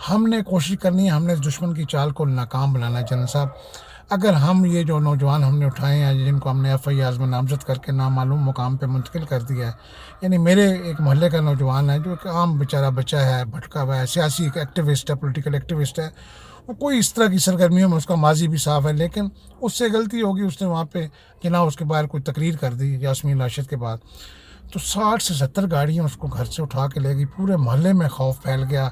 ہم نے کوشش کرنی ہے، ہم نے دشمن کی چال کو ناکام بنانا ہے جنرل صاحب۔ اگر ہم یہ جو نوجوان ہم نے اٹھائے ہیں، جن کو ہم نے FIRs میں نامزد کر کے نامعلوم مقام پہ منتقل کر دیا ہے، یعنی میرے ایک محلے کا نوجوان ہے جو ایک عام بیچارہ بچہ ہے، بھٹکا ہوا ہے، سیاسی ایک ایکٹیوسٹ ہے، پولیٹیکل ایکٹیوسٹ ہے، وہ کوئی اس طرح کی سرگرمیوں میں اس کا ماضی بھی صاف ہے، لیکن اس سے غلطی ہوگی، اس نے وہاں پہ جناب اس کے باہر کوئی تقریر کر دی یاسمین راشد کے بعد، تو 60 سے 70 گاڑیاں اس کو گھر سے اٹھا کے لے گئی، پورے محلے میں خوف پھیل گیا،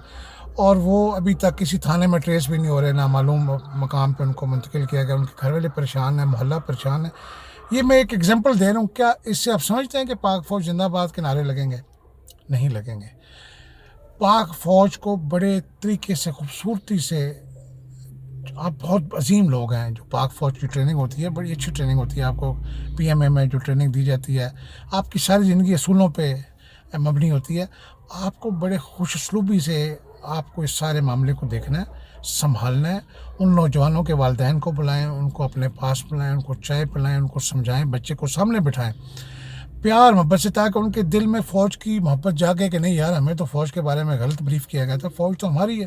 اور وہ ابھی تک کسی تھانے میں ٹریس بھی نہیں ہو رہے، نامعلوم مقام پہ ان کو منتقل کیا گیا، ان کے گھر والے پریشان ہیں، محلہ پریشان ہے۔ یہ میں ایک ایگزامپل دے رہا ہوں، کیا اس سے آپ سمجھتے ہیں کہ پاک فوج زندہ باد کے نعرے لگیں گے؟ نہیں لگیں گے۔ پاک فوج کو بڑے طریقے سے، خوبصورتی سے، آپ بہت عظیم لوگ ہیں، جو پاک فوج کی ٹریننگ ہوتی ہے بڑی اچھی ٹریننگ ہوتی ہے، آپ کو PMA میں جو ٹریننگ دی جاتی ہے، آپ کی ساری زندگی اصولوں پہ مبنی ہوتی ہے، آپ کو بڑے خوش اسلوبی سے آپ کو اس سارے معاملے کو دیکھنا ہے، سنبھالنا ہے۔ ان نوجوانوں کے والدین کو بلائیں، ان کو اپنے پاس بلائیں، ان کو چائے پلائیں، ان کو سمجھائیں، بچے کو سامنے بٹھائیں پیار محبت سے، تاکہ ان کے دل میں فوج کی محبت جاگے کہ نہیں یار، ہمیں تو فوج کے بارے میں غلط بریف کیا گیا تھا، فوج تو ہماری ہے،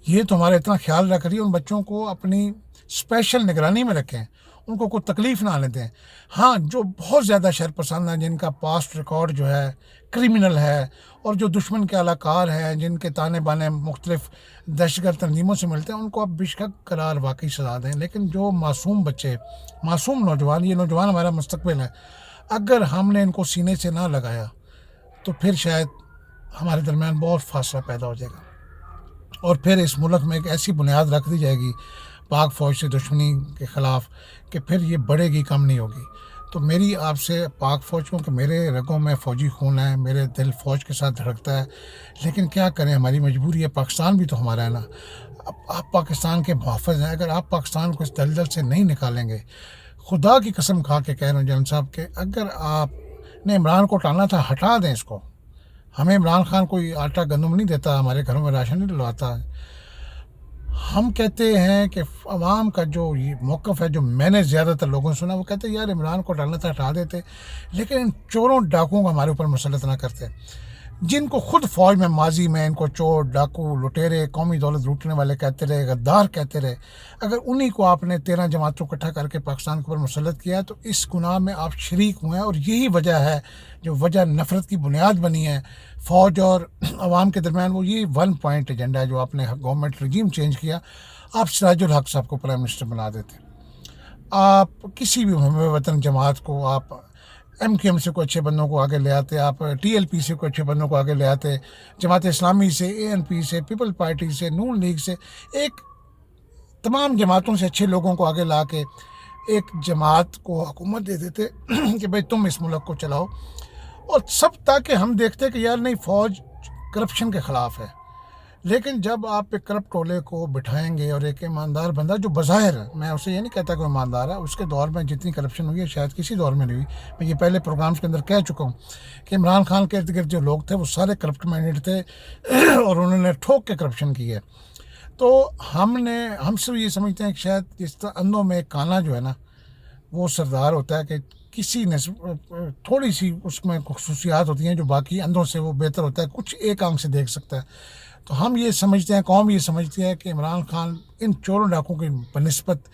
یہ تو ہمارا اتنا خیال رکھ رہی ہے۔ ان بچوں کو اپنی اسپیشل نگرانی میں رکھیں، ان کو کوئی تکلیف نہ آنے دیں۔ ہاں، جو بہت زیادہ شرپسند ہیں، جن کا پاسٹ ریکارڈ جو ہے کرمنل ہے، اور جو دشمن کے اعلی کار ہیں، جن کے تانے بانے مختلف دہشت گرد تنظیموں سے ملتے ہیں، ان کو آپ بے شک قرار واقعی سزا دیں، لیکن جو معصوم بچے، معصوم نوجوان، یہ نوجوان ہمارا مستقبل ہے، اگر ہم نے ان کو سینے سے نہ لگایا تو پھر شاید ہمارے درمیان بہت فاصلہ پیدا ہو جائے گا، اور پھر اس ملک میں ایک ایسی بنیاد رکھ دی جائے گی پاک فوج سے دشمنی کے خلاف کہ پھر یہ بڑھے گی، کم نہیں ہوگی۔ تو میری آپ سے پاک فوج کو، کہ میرے رگوں میں فوجی خون ہے، میرے دل فوج کے ساتھ دھڑکتا ہے، لیکن کیا کریں، ہماری مجبوری ہے، پاکستان بھی تو ہمارا ہے نا۔ آپ پاکستان کے محافظ ہیں، اگر آپ پاکستان کو اس دلدل سے نہیں نکالیں گے، خدا کی قسم کھا کے کہہ رہا ہوں جنرل صاحب کہ اگر آپ نے عمران کو ٹالنا تھا، ہٹا دیں اس کو۔ ہمیں عمران خان کوئی آٹا گندم نہیں دیتا، ہمارے گھروں میں راشن نہیں ڈلواتا۔ ہم کہتے ہیں کہ عوام کا جو یہ موقف ہے، جو میں نے زیادہ تر لوگوں سے سنا، وہ کہتے ہیں یار عمران کو ڈالنا تھا، ہٹا دیتے، لیکن ان چوروں ڈاکوؤں کو ہمارے اوپر مسلط نہ کرتے، جن کو خود فوج میں ماضی میں ان کو چور، ڈاکو، لٹیرے، قومی دولت لوٹنے والے کہتے رہے، غدار کہتے رہے، اگر انہی کو آپ نے 13 جماعتوں اکٹھا کر کے پاکستان کے اوپر مسلط کیا تو اس گناہ میں آپ شریک ہوئے ہیں، اور یہی وجہ ہے، جو وجہ نفرت کی بنیاد بنی ہے فوج اور عوام کے درمیان، وہ یہ 1 پوائنٹ ایجنڈا ہے جو آپ نے گورنمنٹ رجیم چینج کیا، آپ سراج الحق صاحب کو پرائم منسٹر بنا دیتے، آپ کسی بھی محب وطن جماعت کو، آپ MQM سے کوئی اچھے بندوں کو آگے لے آتے، آپ TLP سے کوئی اچھے بندوں کو آگے لے آتے، جماعت اسلامی سے، ANP سے، پیپل پارٹی سے، نون لیگ سے، ایک تمام جماعتوں سے اچھے لوگوں کو آگے لا کے ایک جماعت کو حکومت دے دیتے کہ بھائی تم اس ملک کو چلاؤ، اور سب تاکہ ہم دیکھتے کہ یار نہیں، فوج کرپشن کے خلاف ہے، لیکن جب آپ ایک کرپٹ ٹولے کو بٹھائیں گے اور ایک ایماندار بندہ جو بظاہر ہے، میں اسے یہ نہیں کہتا کہ وہ ایماندار ہے، اس کے دور میں جتنی کرپشن ہوئی ہے شاید کسی دور میں نہیں ہوئی، میں یہ پہلے پروگرامز کے اندر کہہ چکا ہوں کہ عمران خان کے ارد گرد جو لوگ تھے وہ سارے کرپٹ مائنڈڈ تھے اور انہوں نے ٹھوک کے کرپشن کی ہے۔ تو ہم صرف یہ سمجھتے ہیں کہ شاید جس طرح اندھوں میں ایک کانا جو ہے نا وہ سردار ہوتا ہے، کہ کسی تھوڑی سی اس میں خصوصیات ہوتی ہیں جو باقی اندھوں سے وہ بہتر ہوتا ہے، کچھ ایک آنکھ سے دیکھ سکتا ہے۔ تو ہم یہ سمجھتے ہیں، قوم یہ سمجھتی ہے کہ عمران خان ان چوروں ڈاکوں کی بنسبت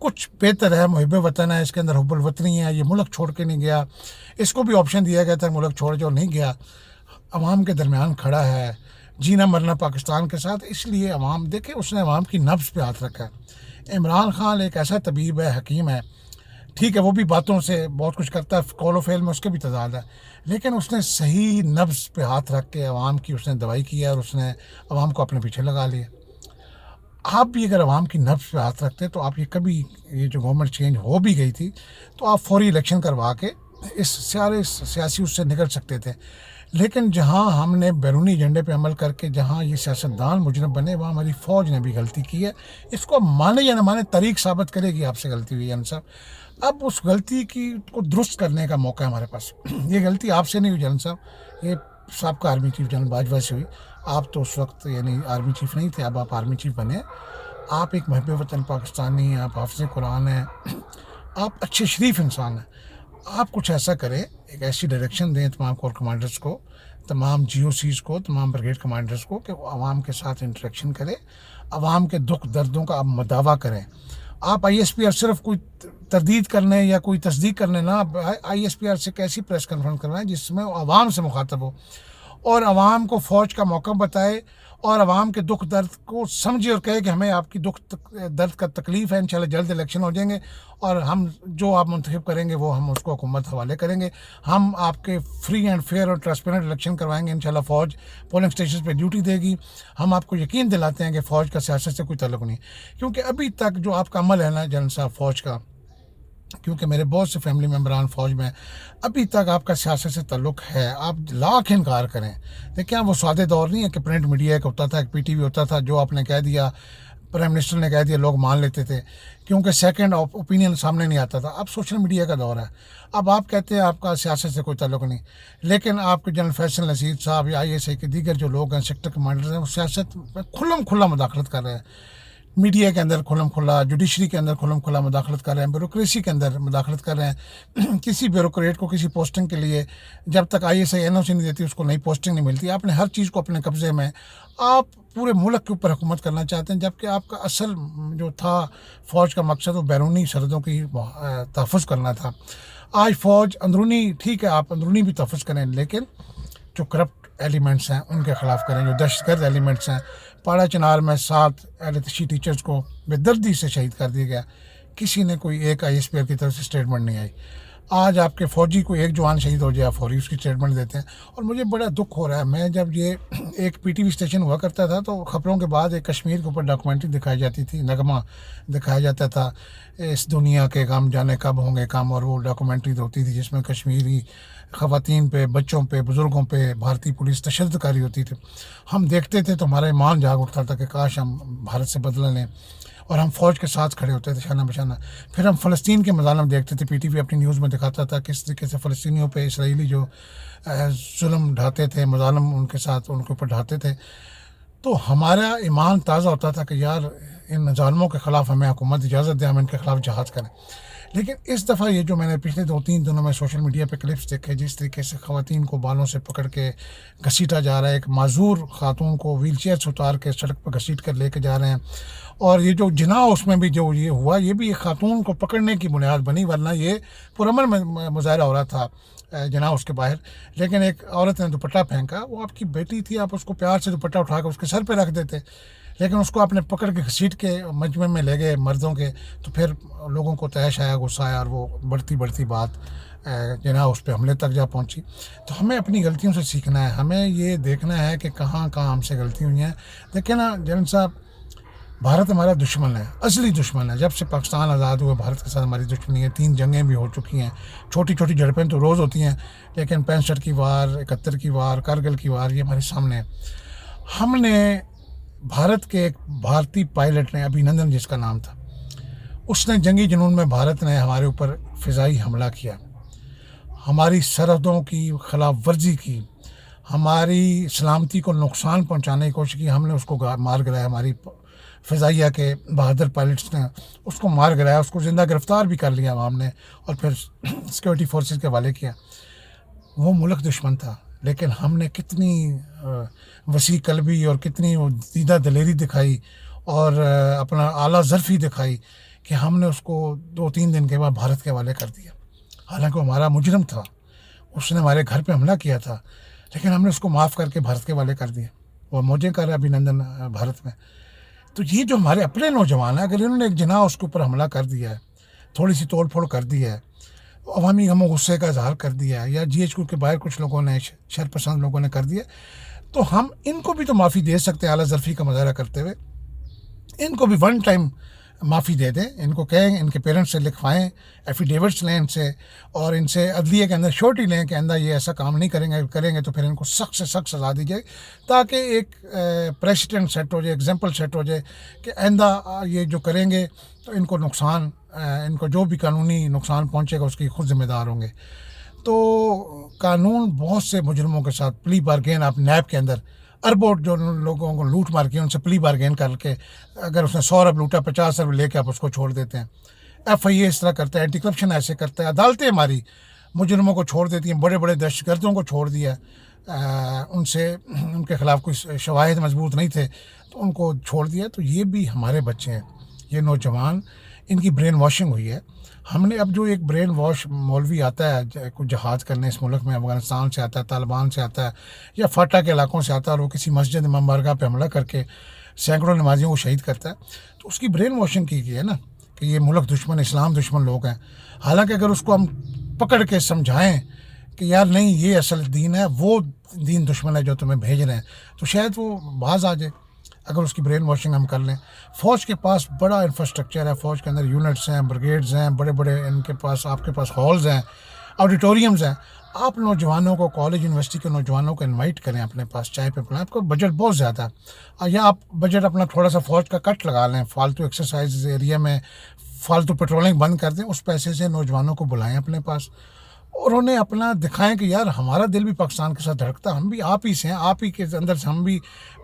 کچھ بہتر ہے، محب وطن ہے، اس کے اندر حب الوطنی ہے، یہ ملک چھوڑ کے نہیں گیا، اس کو بھی آپشن دیا گیا تھا ملک چھوڑ جو نہیں گیا، عوام کے درمیان کھڑا ہے، جینا مرنا پاکستان کے ساتھ، اس لیے عوام دیکھیں اس نے عوام کی نبض پہ ہاتھ رکھا ہے۔ عمران خان ایک ایسا طبیب ہے، حکیم ہے، ٹھیک ہے وہ بھی باتوں سے بہت کچھ کرتا ہے، قول و فعل میں اس کے بھی تضاد ہے، لیکن اس نے صحیح نبض پہ ہاتھ رکھ کے عوام کی اس نے دوائی کی ہے، اور اس نے عوام کو اپنے پیچھے لگا لیا۔ آپ بھی اگر عوام کی نبض پہ ہاتھ رکھتے تو آپ یہ جو گورنمنٹ چینج ہو بھی گئی تھی تو آپ فوری الیکشن کروا کے اس سارے سیاسی اس سے نکل سکتے تھے، لیکن جہاں ہم نے بیرونی ایجنڈے پہ عمل کر کے جہاں یہ سیاستدان مجرم بنے، وہاں ہماری فوج نے بھی غلطی کی ہے، اس کو مانے یا نہ مانے تاریخ ثابت کرے گی آپ سے غلطی ہوئی ہے صاحب۔ اب اس غلطی کو درست کرنے کا موقع ہے ہمارے پاس، یہ غلطی آپ سے نہیں ہوئی جنرل صاحب، یہ سابقہ آرمی چیف جنرل باجوہ سے ہوئی، آپ تو اس وقت یعنی آرمی چیف نہیں تھے، اب آپ آرمی چیف بنے، آپ ایک محب وطن پاکستانی ہیں، آپ حافظ قرآن ہیں، آپ اچھے شریف انسان ہیں، آپ کچھ ایسا کریں، ایک ایسی ڈائریکشن دیں تمام کور کمانڈرز کو تمام GOCs کو، تمام بریگیڈ کمانڈرز کو کہ وہ عوام کے ساتھ انٹریکشن کرے، عوام کے دکھ دردوں کا آپ مداوع کریں. آپ ISPR صرف کوئی تردید کرنے یا کوئی تصدیق کرنے نہ، ISPR سے کیسی پریس کانفرنس کروائیں جس میں عوام سے مخاطب ہو اور عوام کو فوج کا موقع بتائے اور عوام کے دکھ درد کو سمجھے اور کہے کہ ہمیں آپ کی دکھ درد کا تکلیف ہے. انشاءاللہ جلد الیکشن ہو جائیں گے اور ہم جو آپ منتخب کریں گے وہ ہم اس کو حکومت حوالے کریں گے. ہم آپ کے فری اینڈ فیئر اور ٹرانسپیرنٹ الیکشن کروائیں گے. انشاءاللہ فوج پولنگ اسٹیشن پہ ڈیوٹی دے گی. ہم آپ کو یقین دلاتے ہیں کہ فوج کا سیاست سے کوئی تعلق نہیں، کیونکہ ابھی تک جو آپ کا عمل ہے نا جنرل صاحب فوج کا، کیونکہ میرے بہت سے فیملی ممبران فوج میں، ابھی تک آپ کا سیاست سے تعلق ہے. آپ لاکھ انکار کریں، دیکھیں وہ سادے دور نہیں ہے کہ پرنٹ میڈیا ایک ہوتا تھا، ایک PTV ہوتا تھا، جو آپ نے کہہ دیا، پرائم منسٹر نے کہہ دیا، لوگ مان لیتے تھے کیونکہ سیکنڈ اوپینین سامنے نہیں آتا تھا. اب سوشل میڈیا کا دور ہے. اب آپ کہتے ہیں آپ کا سیاست سے کوئی تعلق نہیں، لیکن آپ کے جنرل فیصل نصیر صاحب یا ISI کے دیگر جو لوگ ہیں، سیکٹر کمانڈرز ہیں، وہ سیاست میں کھلا مداخلت کر رہے ہیں. میڈیا کے اندر کھلا، جوڈیشری کے اندر کھلا مداخلت کر رہے ہیں، بیوروکریسی کے اندر مداخلت کر رہے ہیں. کسی بیوروکریٹ کو کسی پوسٹنگ کے لیے جب تک ISI NOC نہیں دیتی اس کو نئی پوسٹنگ نہیں ملتی. آپ نے ہر چیز کو اپنے قبضے میں، آپ پورے ملک کے اوپر حکومت کرنا چاہتے ہیں، جبکہ آپ کا اصل جو تھا فوج کا مقصد وہ بیرونی سرحدوں کی تحفظ کرنا تھا. آج فوج اندرونی، ٹھیک ہے آپ اندرونی بھی تحفظ کریں، لیکن جو کرپٹ ایلیمنٹس ہیں ان کے خلاف کریں، جو دہشت گرد ایلیمنٹس ہیں. پاڑا چنار میں 7 اہل تشیع ٹیچرز کو بے دردی سے شہید کر دیا گیا. کسی نے کوئی ایک ISPR کی طرف سے اسٹیٹمنٹ نہیں آئی. آج آپ کے فوجی کو ایک جوان شہید ہو جائے فوری اس کی اسٹیٹمنٹ دیتے ہیں. اور مجھے بڑا دکھ ہو رہا ہے. میں جب یہ ایک PTV اسٹیشن ہوا کرتا تھا تو خبروں کے بعد ایک کشمیر کے اوپر ڈاکومنٹری دکھائی جاتی تھی، نغمہ دکھایا جاتا تھا، اس دنیا کے غم جانے کب ہوں گے کم، اور وہ ڈاکومنٹری ہوتی تھی جس میں کشمیری خواتین پہ، بچوں پہ، بزرگوں پہ بھارتی پولیس تشدد کاری ہوتی تھی. ہم دیکھتے تھے تو ہمارا ایمان جاگ اٹھتا تھا کہ کاش ہم بھارت سے بدلہ لیں، اور ہم فوج کے ساتھ کھڑے ہوتے تھے شانہ بشانہ. پھر ہم فلسطین کے مظالم دیکھتے تھے. PTV اپنی نیوز میں دکھاتا تھا کس طریقے سے فلسطینیوں پہ اسرائیلی جو ظلم ڈھاتے تھے، مظالم ان کے ساتھ ان کے اوپر ڈھاتے تھے. تو ہمارا ایمان تازہ ہوتا تھا کہ یار ان ظالموں کے خلاف ہمیں حکومت اجازت دے، ہم ان کے خلاف جہاد کریں. لیکن اس دفعہ یہ جو میں نے پچھلے 2-3 دنوں میں سوشل میڈیا پہ کلپس دیکھے، جس طریقے سے خواتین کو بالوں سے پکڑ کے گھسیٹا جا رہا ہے، ایک معذور خاتون کو ویل چیئر سے اتار کے سڑک پہ گھسیٹ کر لے کے جا رہے ہیں، اور یہ جو جناح اس میں بھی جو یہ ہوا، یہ بھی ایک خاتون کو پکڑنے کی بنیاد بنی، ورنہ یہ پرامن مظاہرہ ہو رہا تھا جناح اس کے باہر. لیکن ایک عورت نے دوپٹہ پھینکا، وہ آپ کی بیٹی تھی، آپ اس کو پیار سے دوپٹہ اٹھا کے اس کے سر پہ رکھ دیتے، لیکن اس کو آپ نے پکڑ کے گھسیٹ کے مجمع میں لے گئے مردوں کے. تو پھر لوگوں کو تیش آیا، غصہ آیا، اور وہ بڑھتی بات جناح اس پہ حملے تک جا پہنچی. تو ہمیں اپنی غلطیوں سے سیکھنا ہے، ہمیں یہ دیکھنا ہے کہ کہاں ہم سے غلطی ہوئی ہیں. دیکھیں نا جنرل صاحب، بھارت ہمارا دشمن ہے، اصلی دشمن ہے. جب سے پاکستان آزاد ہوئے بھارت کے ساتھ ہماری دشمنی ہے. 3 جنگیں بھی ہو چکی ہیں، چھوٹی جھڑپیں تو روز ہوتی ہیں، لیکن 65 کی وار، 71 کی وار، کارگل کی وار، یہ ہمارے سامنے ہے. ہم نے بھارت کے ایک بھارتی پائلٹ نے، ابھینندن جس کا نام تھا، اس نے جنگی جنون میں بھارت نے ہمارے اوپر فضائی حملہ کیا، ہماری سرحدوں کی خلاف ورزی کی، ہماری سلامتی کو نقصان پہنچانے کی کوشش کی. ہم نے اس کو مار گرایا. ہماری فضائیہ کے بہادر پائلٹس نے اس کو مار گرایا، اس کو زندہ گرفتار بھی کر لیا عوام نے، اور پھر سیکورٹی فورسز کے حوالے کیا. وہ ملک دشمن تھا، لیکن ہم نے کتنی وسیع قلبی اور کتنی دیدہ دلیری دکھائی اور اپنا اعلیٰ ظرفی دکھائی کہ ہم نے اس کو 2-3 دن کے بعد بھارت کے حوالے کر دیا. حالانکہ وہ ہمارا مجرم تھا، اس نے ہمارے گھر پہ حملہ کیا تھا، لیکن ہم نے اس کو معاف کر کے بھارت کے حوالے کر دیا. وہ موجیں کر رہا ہے ابھینندن بھارت میں. تو یہ جو ہمارے اپنے نوجوان ہیں، اگر انہوں نے ایک جناح اس کے اوپر حملہ کر دیا ہے، تھوڑی سی توڑ پھوڑ کر دی ہے، عوامی غم و غصے کا اظہار کر دیا ہے، یا GHQ کے باہر کچھ لوگوں نے، شرپسند لوگوں نے کر دیا، تو ہم ان کو بھی تو معافی دے سکتے ہیں. اعلیٰ ظرفی کا مظاہرہ کرتے ہوئے ان کو بھی 1 ٹائم معافی دے دیں. ان کو کہیں، ان کے پیرنٹس سے لکھوائیں، ایفیڈیوٹس لیں ان سے، اور ان سے عدلیہ کے اندر شورٹی لیں کہ آئندہ یہ ایسا کام نہیں کریں گے تو پھر ان کو سخت سے سخت سزا دی جائے، تاکہ ایک پریسیڈنٹ سیٹ ہو جائے، ایگزامپل سیٹ ہو جائے کہ آئندہ یہ جو کریں گے تو ان کو نقصان، ان کو جو بھی قانونی نقصان پہنچے گا اس کی خود ذمہ دار ہوں گے. تو قانون بہت سے مجرموں کے ساتھ پلی بارگین، آپ نیب کے اندر اربوں جو لوگوں کو لوٹ مار کی ان سے پلی بارگین کر کے، اگر اس نے 100 ارب لوٹا 50 ارب لے کے آپ اس کو چھوڑ دیتے ہیں. FIA اس طرح کرتا ہے، اینٹی کرپشن ایسے کرتا ہے. عدالتیں ہماری مجرموں کو چھوڑ دیتی ہیں، بڑے دہشت گردوں کو چھوڑ دیا ہے. ان سے ان کے خلاف کوئی شواہد مضبوط نہیں تھے تو ان کو چھوڑ دیا. تو یہ بھی ہمارے بچے ہیں, یہ نوجوان, ان کی برین واشنگ ہوئی ہے. ہم نے اب جو ایک برین واش مولوی آتا ہے کچھ جہاد کرنے اس ملک میں, افغانستان سے آتا ہے, طالبان سے آتا ہے, یا فاٹا کے علاقوں سے آتا ہے, اور وہ کسی مسجد امام بارگاہ پہ حملہ کر کے سینکڑوں نمازیوں کو شہید کرتا ہے, تو اس کی برین واشنگ کی گئی ہے نا کہ یہ ملک دشمن, اسلام دشمن لوگ ہیں. حالانکہ اگر اس کو ہم پکڑ کے سمجھائیں کہ یار نہیں یہ اصل دین ہے, وہ دین دشمن ہے جو تمہیں بھیج رہے ہیں, تو شاید وہ باز آ جائے اگر اس کی برین واشنگ ہم کر لیں. فوج کے پاس بڑا انفراسٹرکچر ہے, فوج کے اندر یونٹس ہیں, بریگیڈز ہیں, بڑے بڑے ان کے پاس, آپ کے پاس ہالز ہیں, آڈیٹوریمز ہیں. آپ نوجوانوں کو, کالج یونیورسٹی کے نوجوانوں کو انوائٹ کریں اپنے پاس, چائے پہ پلائیں. آپ کا بجٹ بہت زیادہ ہے, یا آپ بجٹ اپنا تھوڑا سا فوج کا کٹ لگا لیں, فالتو ایکسرسائز ایریا میں فالتو پیٹرولنگ بند کر دیں, اس پیسے سے نوجوانوں کو بلائیں اپنے پاس, اور انہیں اپنا دکھائیں کہ یار ہمارا دل بھی پاکستان کے ساتھ دھڑکتا, ہم بھی آپ ہی سے ہیں, آپ ہی کے اندر سے ہم بھی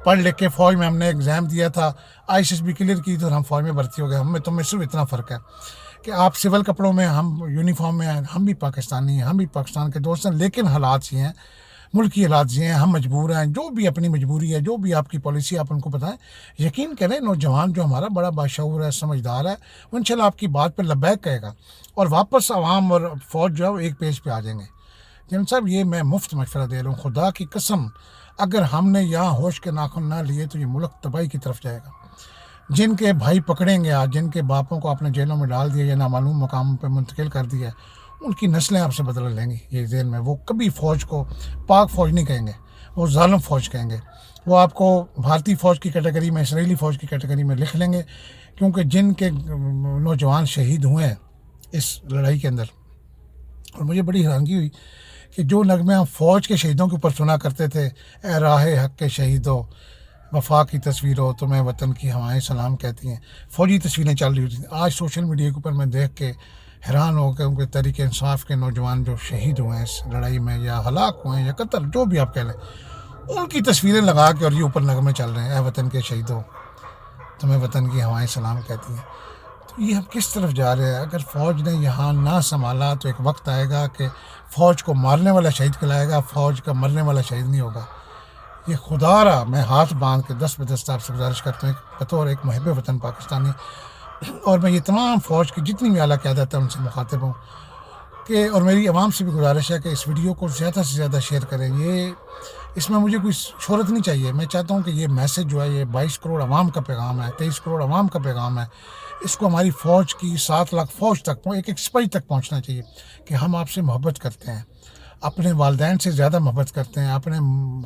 پڑھ لکھ کے فوج میں ہم نے ایگزام دیا تھا, ISSB کلیئر کی تو ہم فوج میں بھرتی ہو گئے. ہم میں تم میں صرف اتنا فرق ہے کہ آپ سول کپڑوں میں, ہم یونیفارم میں ہیں, ہم بھی پاکستانی ہیں, ہم بھی پاکستان کے دوست ہیں, لیکن حالات یہ ہیں, ملکی حالات یہ ہیں, ہم مجبور ہیں. جو بھی اپنی مجبوری ہے, جو بھی آپ کی پالیسی آپ ان کو بتائیں. یقین کریں نوجوان جو ہمارا بڑا باشعور ہے, سمجھدار ہے, وہ انشاءاللہ آپ کی بات پہ لبیک کہے گا, اور واپس عوام اور فوج جو ہے وہ ایک پیج پہ آ جائیں گے. جن صاحب یہ میں مفت مشورہ دے رہا ہوں, خدا کی قسم اگر ہم نے یہاں ہوش کے ناخن نہ لیے تو یہ ملک تباہی کی طرف جائے گا. جن کے بھائی پکڑیں گے آج, جن کے باپوں کو آپ نے جیلوں میں ڈال دیا یا نامعلوم مقام پہ منتقل کر دیا, ان کی نسلیں آپ سے بدل لیں گی. یہ ذہن میں, وہ کبھی فوج کو پاک فوج نہیں کہیں گے, وہ ظالم فوج کہیں گے. وہ آپ کو بھارتی فوج کی کیٹیگری میں, اسرائیلی فوج کی کیٹیگری میں لکھ لیں گے, کیونکہ جن کے نوجوان شہید ہوئے ہیں اس لڑائی کے اندر. اور مجھے بڑی حیرانگی ہوئی کہ جو نغمے ہم فوج کے شہیدوں کے اوپر سنا کرتے تھے, اے راہ حق کے شہیدوں, وفا کی تصویروں, تمہیں وطن کی ہوائیں سلام کہتی ہیں, فوجی تصویریں چل رہی ہوتی تھیں. آج سوشل میڈیا کے اوپر میں دیکھ کے حیران ہو کے ان کے تحریک انصاف کے نوجوان جو شہید ہوئے ہیں اس لڑائی میں, یا ہلاک ہوئے ہیں, یا قتل, جو بھی آپ کہہ لیں, ان کی تصویریں لگا کے اور یہ اوپر نغمے چل رہے ہیں, اے وطن کے شہیدوں, تمہیں وطن کی ہوائیں سلام کہتی ہیں. تو یہ ہم کس طرف جا رہے ہیں؟ اگر فوج نے یہاں نہ سنبھالا تو ایک وقت آئے گا کہ فوج کو مارنے والا شہید کہلائے گا, فوج کا مرنے والا شہید نہیں ہوگا. یہ خدا را میں ہاتھ باندھ کے دست بدست آپ سے گزارش کرتا ہوں بطور ایک محب وطن پاکستانی, اور میں یہ تمام فوج کی جتنی بھی اعلیٰ قیادت ہے ان سے مخاطب ہوں کہ, اور میری عوام سے بھی گزارش ہے کہ اس ویڈیو کو زیادہ سے زیادہ شیئر کریں. یہ اس میں مجھے کوئی شہرت نہیں چاہیے, میں چاہتا ہوں کہ یہ میسج جو ہے یہ 22 کروڑ عوام کا پیغام ہے, 23 کروڑ عوام کا پیغام ہے. اس کو ہماری فوج کی 7 لاکھ فوج تک, ایک سپاہی تک پہنچنا چاہیے کہ ہم آپ سے محبت کرتے ہیں, اپنے والدین سے زیادہ محبت کرتے ہیں, اپنے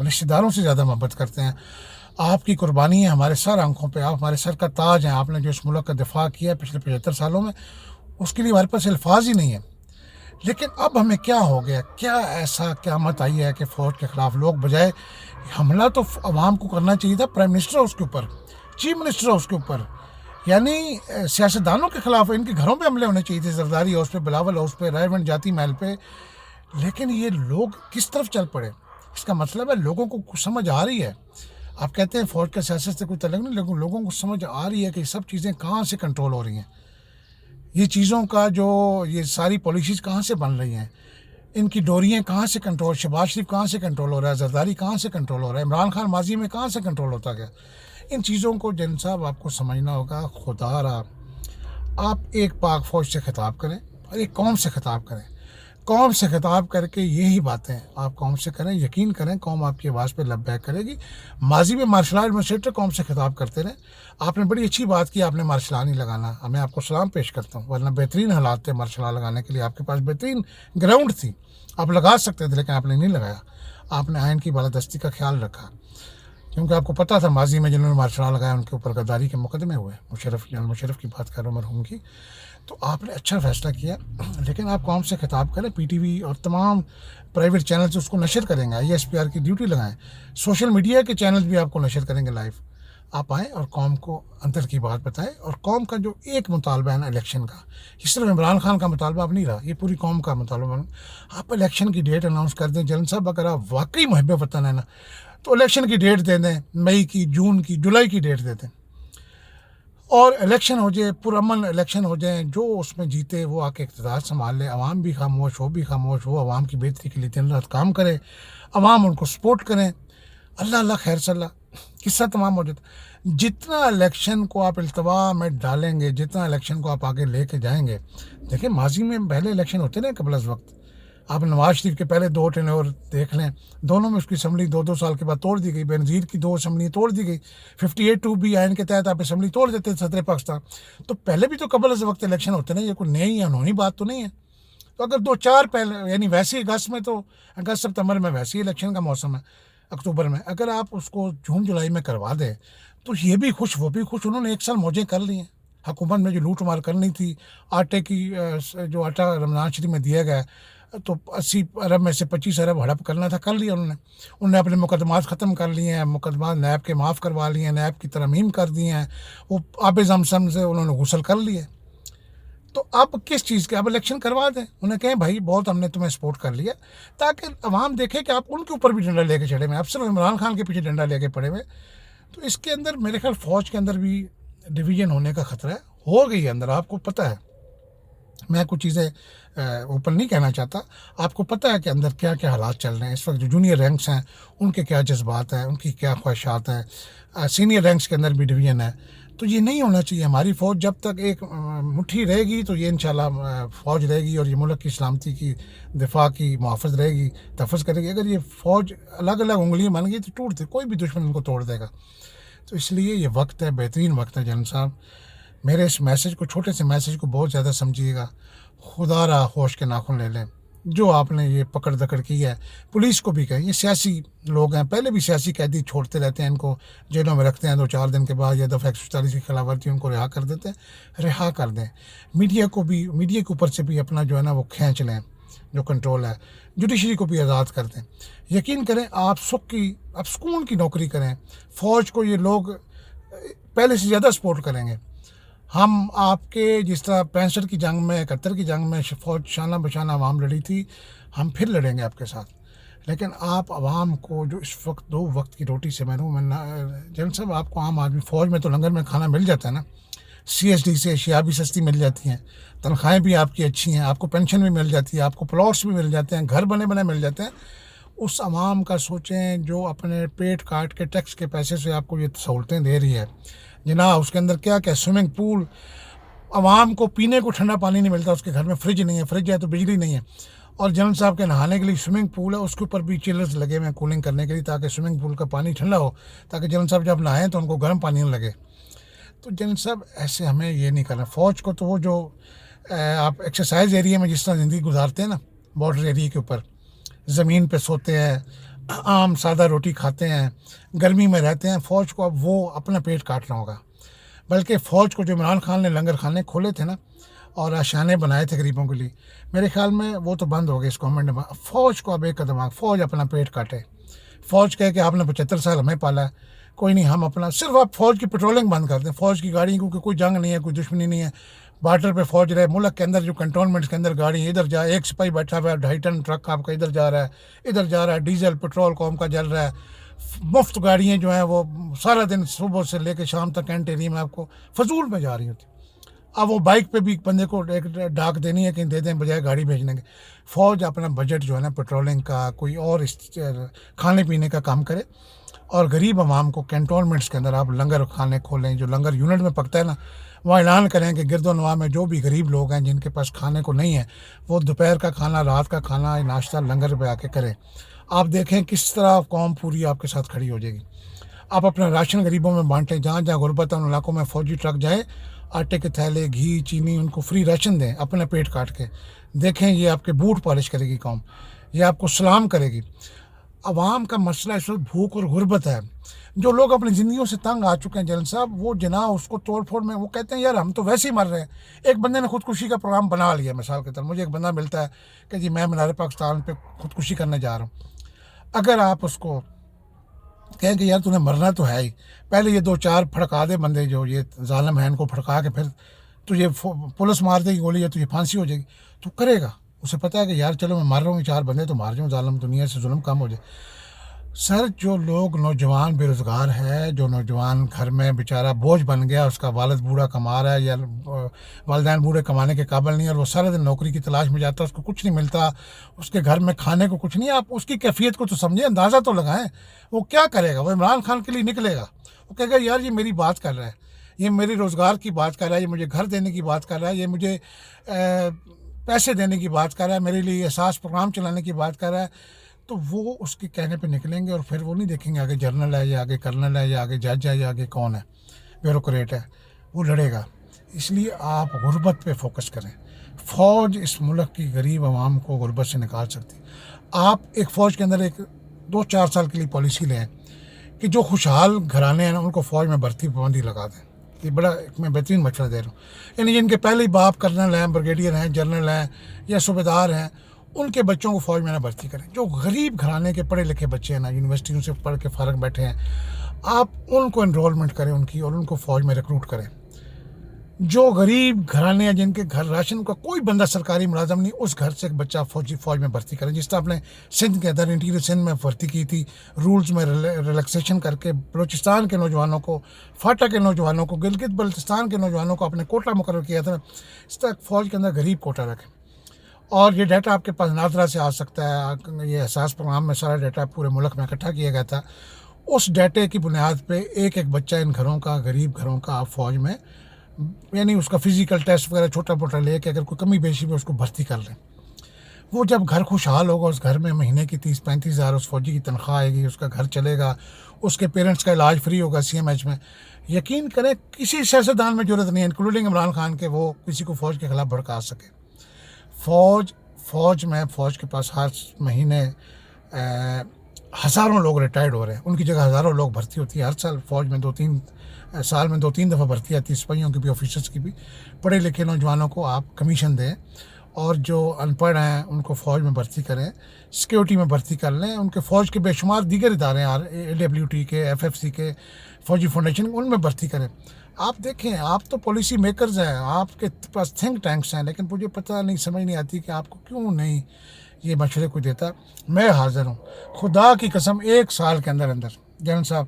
رشتہ داروں سے زیادہ محبت کرتے ہیں. آپ کی قربانی ہے ہمارے سر آنکھوں پہ, آپ ہمارے سر کا تاج ہیں. آپ نے جو اس ملک کا دفاع کیا ہے پچھلے 75 سالوں میں, اس کے لیے ہمارے پاس الفاظ ہی نہیں ہے. لیکن اب ہمیں کیا ہو گیا, کیا ایسا قیامت آئی ہے کہ فوج کے خلاف لوگ بجائے حملہ تو عوام کو کرنا چاہیے تھا, پرائم منسٹر اس کے اوپر, چیف منسٹر اس کے اوپر, یعنی سیاستدانوں کے خلاف ان کے گھروں پہ حملے ہونے چاہیے تھے, زرداری ہاؤس پہ, بلاول ہاؤس پہ, رائے ونڈ جاتی محل پہ. لیکن یہ لوگ کس طرف چل پڑے؟ اس کا مطلب ہے لوگوں کو کچھ سمجھ آ رہی ہے. آپ کہتے ہیں فوج کا سیاست سے کوئی تعلق نہیں, لیکن لوگوں کو سمجھ آ رہی ہے کہ یہ سب چیزیں کہاں سے کنٹرول ہو رہی ہیں, یہ چیزوں کا جو یہ ساری پالیسیز کہاں سے بن رہی ہیں, ان کی ڈوریاں کہاں سے کنٹرول, شہباز شریف کہاں سے کنٹرول ہو رہا ہے, زرداری کہاں سے کنٹرول ہو رہا ہے, عمران خان ماضی میں کہاں سے کنٹرول ہوتا گیا. ان چیزوں کو جن صاحب آپ کو سمجھنا ہوگا. خدا را آپ ایک پاک فوج سے خطاب کریں اور ایک قوم سے خطاب کریں, قوم سے خطاب کر کے یہی باتیں آپ قوم سے کریں. یقین کریں قوم آپ کی آواز پہ لبیک کرے گی. ماضی میں مارشل آرٹ ایڈمنسٹریٹر قوم سے خطاب کرتے رہے, آپ نے بڑی اچھی بات کی, آپ نے مارشل آرٹ نہیں لگانا, میں آپ کو سلام پیش کرتا ہوں, ورنہ بہترین حالات تھے مارشل آرٹ لگانے کے لیے, آپ کے پاس بہترین گراؤنڈ تھی, آپ لگا سکتے تھے, لیکن آپ نے نہیں لگایا. آپ نے آئین کی بالادستی کا خیال رکھا, کیونکہ آپ کو پتہ تھا ماضی میں جنہوں نے مارشل آرٹ لگایا ان کے اوپر غداری کے مقدمے ہوئے. جنرل مشرف کی بات کر رہا ہوں, مرحوم کی. تو آپ نے اچھا فیصلہ کیا, لیکن آپ قوم سے خطاب کریں. پی ٹی وی اور تمام پرائیویٹ چینلز اس کو نشر کریں گے, ISPR کی ڈیوٹی لگائیں. سوشل میڈیا کے چینلز بھی آپ کو نشر کریں گے لائیو. آپ آئیں اور قوم کو اندر کی بات بتائیں, اور قوم کا جو ایک مطالبہ ہے نا الیکشن کا, اس طرح عمران خان کا مطالبہ اب نہیں رہا, یہ پوری قوم کا مطالبہ. آپ الیکشن کی ڈیٹ اناؤنس کر دیں. جلن صاحب اگر آپ واقعی محب وطن ہے نا تو الیکشن کی ڈیٹ دے دیں, مئی کی, جون کی, جولائی کی ڈیٹ دے دیں. اور الیکشن ہو جائے، پرامن الیکشن ہو جائیں، جو اس میں جیتے وہ آ کے اقتدار سنبھال لے، عوام بھی خاموش، وہ بھی خاموش، وہ عوام کی بہتری کے لیے دن رات کام کرے، عوام ان کو سپورٹ کریں، اللہ اللہ خیر صلی اللہ، قصہ تمام ہو جاتا۔ جتنا الیکشن کو آپ التوا میں ڈالیں گے، جتنا الیکشن کو آپ آگے لے کے جائیں گے، دیکھیں ماضی میں پہلے الیکشن ہوتے نا قبل از وقت، آپ نواز شریف کے پہلے 2 ٹینیور دیکھ لیں، دونوں میں اس کی اسمبلی 2 سال کے بعد توڑ دی گئی، بینظیر کی 2 اسمبلی توڑ دی گئی، 58(2)B آئین کے تحت آپ اسمبلی توڑ دیتے صدر پاکستان۔ تو پہلے بھی تو قبل از وقت الیکشن ہوتے نا، یہ کوئی نئی یا انہونی بات تو نہیں ہے۔ تو اگر 2-4 پہلے، یعنی ویسے اگست میں تو، اگست ستمبر میں ویسے ہی الیکشن کا موسم ہے، اکتوبر میں اگر آپ اس کو جون جولائی میں کروا دیں تو یہ بھی خوش وہ بھی خوش، انہوں نے 1 سال موجیں کر لی ہیں، حکومت میں جو لوٹ مار کرنی تھی، آٹے کی جو آٹا رمضان شریف میں دیا گیا تو 80 ارب میں سے 25 ارب ہڑپ کرنا تھا، کر لیا انہوں نے اپنے مقدمات ختم کر لیے ہیں، مقدمات نیب کے معاف کروا لیے ہیں، نیب کی ترمیم کر دی ہیں، وہ آب زمزم سے انہوں نے غسل کر لیے۔ تو آپ کس چیز کے، آپ الیکشن کروا دیں، انہیں کہیں بھائی بہت ہم نے تمہیں سپورٹ کر لیا، تاکہ عوام دیکھے کہ آپ ان کے اوپر بھی ڈنڈا لے کے چڑھے ہوئے، اب صرف عمران خان کے پیچھے ڈنڈا لے کے پڑے ہوئے۔ تو اس کے اندر میرے خیال فوج کے اندر بھی ڈویژن ہونے کا خطرہ ہے، ہو گئی ہے اندر، آپ کو پتہ ہے، میں کچھ چیزیں اوپن نہیں کہنا چاہتا، آپ کو پتہ ہے کہ اندر کیا کیا حالات چل رہے ہیں اس وقت، جو جونیئر رینکس ہیں ان کے کیا جذبات ہیں، ان کی کیا خواہشات ہیں، سینئر رینکس کے اندر بھی ڈویژن ہے۔ تو یہ نہیں ہونا چاہیے، ہماری فوج جب تک ایک مٹھی رہے گی تو یہ انشاءاللہ فوج رہے گی، اور یہ ملک کی سلامتی کی دفاع کی محافظ رہے گی، تحفظ کرے گی۔ اگر یہ فوج الگ الگ انگلیاں بن گئی تو ٹوٹ دے، کوئی بھی دشمن ان کو توڑ دے گا۔ تو اس لیے یہ وقت ہے، بہترین وقت ہے جنرل صاحب، میرے اس میسج کو، چھوٹے سے میسج کو بہت زیادہ سمجھیے گا، خدا را ہوش کے ناخن لے لیں، جو آپ نے یہ پکڑ دکڑ کی ہے، پولیس کو بھی کہیں، یہ سیاسی لوگ ہیں، پہلے بھی سیاسی قیدی چھوڑتے رہتے ہیں، ان کو جیلوں میں رکھتے ہیں، 2-4 دن کے بعد یا دفعہ 144 کی خلاف ورزی ان کو رہا کر دیتے ہیں، رہا کر دیں۔ میڈیا کو بھی، میڈیا کے اوپر سے بھی اپنا جو ہے نا وہ کھینچ لیں، جو کنٹرول ہے، جوڈیشری کو بھی آزاد کر دیں۔ یقین کریں آپ آپ سکون کی نوکری کریں، فوج کو یہ لوگ پہلے سے زیادہ سپورٹ کریں گے۔ ہم آپ کے جس طرح 65 کی جنگ میں، 71 کی جنگ میں فوج شانہ بشانہ عوام لڑی تھی، ہم پھر لڑیں گے آپ کے ساتھ، لیکن آپ عوام کو جو اس وقت 2 وقت کی روٹی سے محروم ہے، جنرل صاحب آپ کو عام آدمی، فوج میں تو لنگر میں کھانا مل جاتا ہے نا، CSD سے اشیاء بھی سستی مل جاتی ہیں، تنخواہیں بھی آپ کی اچھی ہیں، آپ کو پینشن بھی مل جاتی ہے، آپ کو پلاٹس بھی مل جاتے ہیں، گھر بنے بنے مل جاتے ہیں۔ اس عوام کا سوچیں جو اپنے پیٹ کاٹ کے ٹیکس کے پیسے سے آپ کو یہ سہولتیں دے رہی ہے جناب، اس کے اندر کیا کیا سوئمنگ پول، عوام کو پینے کو ٹھنڈا پانی نہیں ملتا، اس کے گھر میں فریج نہیں ہے، فریج ہے تو بجلی نہیں ہے، اور جنرل صاحب کے نہانے کے لیے سوئمنگ پول ہے، اس کے اوپر بھی چلرز لگے ہوئے ہیں کولنگ کرنے کے لیے، تاکہ سوئمنگ پول کا پانی ٹھنڈا ہو، تاکہ جنرل صاحب جب نہائیں تو ان کو گرم پانی نہ لگے۔ تو جنرل صاحب ایسے ہمیں یہ نہیں کرنا، فوج کو تو وہ جو آپ ایکسرسائز ایریا میں جس طرح زندگی گزارتے ہیں نا، بارڈر ایریا کے اوپر زمین پہ سوتے ہیں، عام سادہ روٹی کھاتے ہیں، گرمی میں رہتے ہیں، فوج کو اب وہ اپنا پیٹ کاٹنا ہوگا۔ بلکہ فوج کو جو عمران خان نے لنگر خانے کھولے تھے نا اور آشیانے بنائے تھے غریبوں کے لیے، میرے خیال میں وہ تو بند ہو گئے اس گورنمنٹ نے۔ فوج کو اب ایک قدم فوج اپنا پیٹ کاٹے، فوج کہے کہ آپ نے 75 سال ہمیں پالا ہے، کوئی نہیں، ہم اپنا صرف آپ فوج کی پیٹرولنگ بند کر دیں، فوج کی گاڑی، کیونکہ کوئی جنگ نہیں ہے، کوئی دشمنی نہیں ہے، بارڈر پہ فوج رہے، ملک کے اندر جو کنٹونمنٹس کے اندر گاڑی ادھر جائے، ایک سپاہی بیٹھا ہوا ہے، 2.5 ٹن ٹرک آپ کا ادھر جا رہا ہے، ادھر جا رہا ہے، ڈیزل پیٹرول قوم کا جل رہا ہے، مفت گاڑیاں جو ہیں وہ سارا دن صبح سے لے کے شام تک کینٹ ایریا میں آپ کو فضول میں جا رہی ہوتی۔ اب وہ بائک پہ بھی بندے کو ایک ڈاک دینی ہے کہ دے دیں بجائے گاڑی بھیجنے کے۔ فوج اپنا بجٹ جو ہے نا پیٹرولنگ کا، کوئی اور کھانے پینے کا کام کرے، اور غریب عوام کو کینٹونمنٹس کے اندر آپ لنگر کھانے کھولیں، جو لنگر یونٹ میں پکتا ہے نا، وہ اعلان کریں کہ گرد و نواح میں جو بھی غریب لوگ ہیں جن کے پاس کھانے کو نہیں ہے، وہ دوپہر کا کھانا، رات کا کھانا، ناشتہ لنگر پہ آ کے کریں۔ آپ دیکھیں کس طرح قوم پوری آپ کے ساتھ کھڑی ہو جائے گی۔ آپ اپنا راشن غریبوں میں بانٹیں، جہاں جہاں غربت ہے ان علاقوں میں فوجی ٹرک جائیں، آٹے کے تھیلے، گھی، چینی، ان کو فری راشن دیں اپنا پیٹ کاٹ کے۔ دیکھیں یہ آپ کے بوٹ پالش کرے گی قوم، یہ آپ کو سلام کرے گی۔ عوام کا مسئلہ اس وقت بھوک اور غربت ہے۔ جو لوگ اپنی زندگیوں سے تنگ آ چکے ہیں جنرل صاحب، وہ جناب اس کو توڑ پھوڑ میں وہ کہتے ہیں یار ہم تو ویسے ہی مر رہے ہیں۔ ایک بندے نے خودکشی کا پروگرام بنا لیا، مثال کے طور مجھے ایک بندہ ملتا ہے کہ جی میں مینار پاکستان پہ خودکشی کرنے جا رہا ہوں۔ اگر آپ اس کو کہیں کہ یار تو نے مرنا تو ہے ہی، پہلے یہ 2-4 پھڑکا دے بندے جو یہ ظالم ہیں، ان کو پھڑکا کے پھر تجھے پولیس مار دے گی گولی یا تجھے پھانسی ہو جائے گی، تو کرے گا۔ اسے پتہ ہے کہ یار چلو میں مار رہا ہوں، 4 بندے تو مار جاؤں، ظالم دنیا سے ظلم کم ہو جائے۔ سر جو لوگ نوجوان بے روزگار ہے، جو نوجوان گھر میں بیچارہ بوجھ بن گیا، اس کا والد بوڑھا کما رہا ہے یا والدین بوڑھے کمانے کے قابل نہیں، اور وہ سارے دن نوکری کی تلاش میں جاتا ہے، اس کو کچھ نہیں ملتا، اس کے گھر میں کھانے کو کچھ نہیں، آپ اس کی کیفیت کو تو سمجھیں، اندازہ تو لگائیں وہ کیا کرے گا۔ وہ عمران خان کے لیے نکلے گا، وہ کہے گا یار یہ میری بات کر رہا ہے، یہ میری روزگار کی بات کر رہا ہے، یہ مجھے گھر دینے کی بات کر رہا ہے، یہ مجھے پیسے دینے کی بات کر رہا ہے، میرے لیے احساس پروگرام چلانے کی بات کر رہا ہے، تو وہ اس کے کہنے پہ نکلیں گے، اور پھر وہ نہیں دیکھیں گے آگے جرنل ہے یا آگے کرنل ہے یا آگے جج ہے یا آگے کون ہے، بیوروکریٹ ہے، وہ لڑے گا۔ اس لیے آپ غربت پہ فوکس کریں۔ فوج اس ملک کی غریب عوام کو غربت سے نکال سکتی۔ آپ ایک فوج کے اندر ایک 2-4 سال کے لیے پالیسی لیں کہ جو خوشحال گھرانے ہیں نا ان کو فوج میں بھرتی پابندی لگا دیں۔ یہ بڑا ایک میں بہترین مشورہ دے رہا ہوں، یعنی جن کے پہلے ہی باپ کرنل ہیں، بریگیڈیئر ہیں، جنرل ہیں یا صوبیدار ہیں، ان کے بچوں کو فوج میں نہ بھرتی کریں۔ جو غریب گھرانے کے پڑھے لکھے بچے ہیں نا، یونیورسٹیوں سے پڑھ کے فارغ بیٹھے ہیں، آپ ان کو انرولمنٹ کریں ان کی، اور ان کو فوج میں ریکروٹ کریں۔ جو غریب گھرانے ہیں جن کے گھر راشن کا کوئی بندہ سرکاری ملازم نہیں، اس گھر سے ایک بچہ فوج میں بھرتی کریں، جس طرح آپ نے سندھ کے اندر انٹیریئر سندھ میں بھرتی کی تھی، رولز میں ریلیکسیشن کر کے بلوچستان کے نوجوانوں کو، فاٹا کے نوجوانوں کو، گلگت بلتستان کے نوجوانوں کو اپنے کوٹا مقرر کیا تھا۔ اس طرح فوج کے اندر غریب کوٹا رکھیں۔ اور یہ ڈیٹا آپ کے پاس نادرا سے آ سکتا ہے، یہ احساس پروگرام میں سارا ڈیٹا پورے ملک میں اکٹھا کیا گیا تھا، اس ڈیٹے کی بنیاد پہ ایک ایک بچہ ان گھروں کا، غریب گھروں کا، آپ فوج میں یعنی اس کا فزیکل ٹیسٹ وغیرہ چھوٹا موٹا لے کے اگر کوئی کمی بیشی میں اس کو بھرتی کر لیں۔ وہ جب گھر خوشحال ہوگا، اس گھر میں مہینے کی 30-35 ہزار اس فوجی کی تنخواہ آئے گی، اس کا گھر چلے گا، اس کے پیرنٹس کا علاج فری ہوگا CMH میں، یقین کریں کسی سیاستدان میں ضرورت نہیں ہے انکلوڈنگ عمران خان کے وہ کسی کو فوج کے خلاف بھڑکا سکے۔ فوج کے پاس ہر مہینے ہزاروں لوگ ریٹائرڈ ہو رہے ہیں، ان کی جگہ ہزاروں لوگ بھرتی ہوتی ہے ہر سال فوج میں، 2-3 دفعہ بھرتی آتی ہے، سپاہیوں کی بھی، آفیسرس کی بھی۔ پڑھے لکھے نوجوانوں کو آپ کمیشن دیں، اور جو ان پڑھ ہیں ان کو فوج میں بھرتی کریں، سیکیورٹی میں بھرتی کر لیں، ان کے فوج کے بے شمار دیگر ادارے ہیں، AWT کے، FFC کے، فوجی فاؤنڈیشن، ان میں بھرتی کریں۔ آپ دیکھیں، آپ تو پالیسی میکرز ہیں، آپ کے پاس تھنک ٹینکس ہیں، لیکن مجھے پتہ نہیں، سمجھ نہیں آتی کہ آپ کو کیوں نہیں یہ مشورے کوئی دیتا۔ میں حاضر ہوں، خدا کی قسم 1 سال کے اندر جنرل صاحب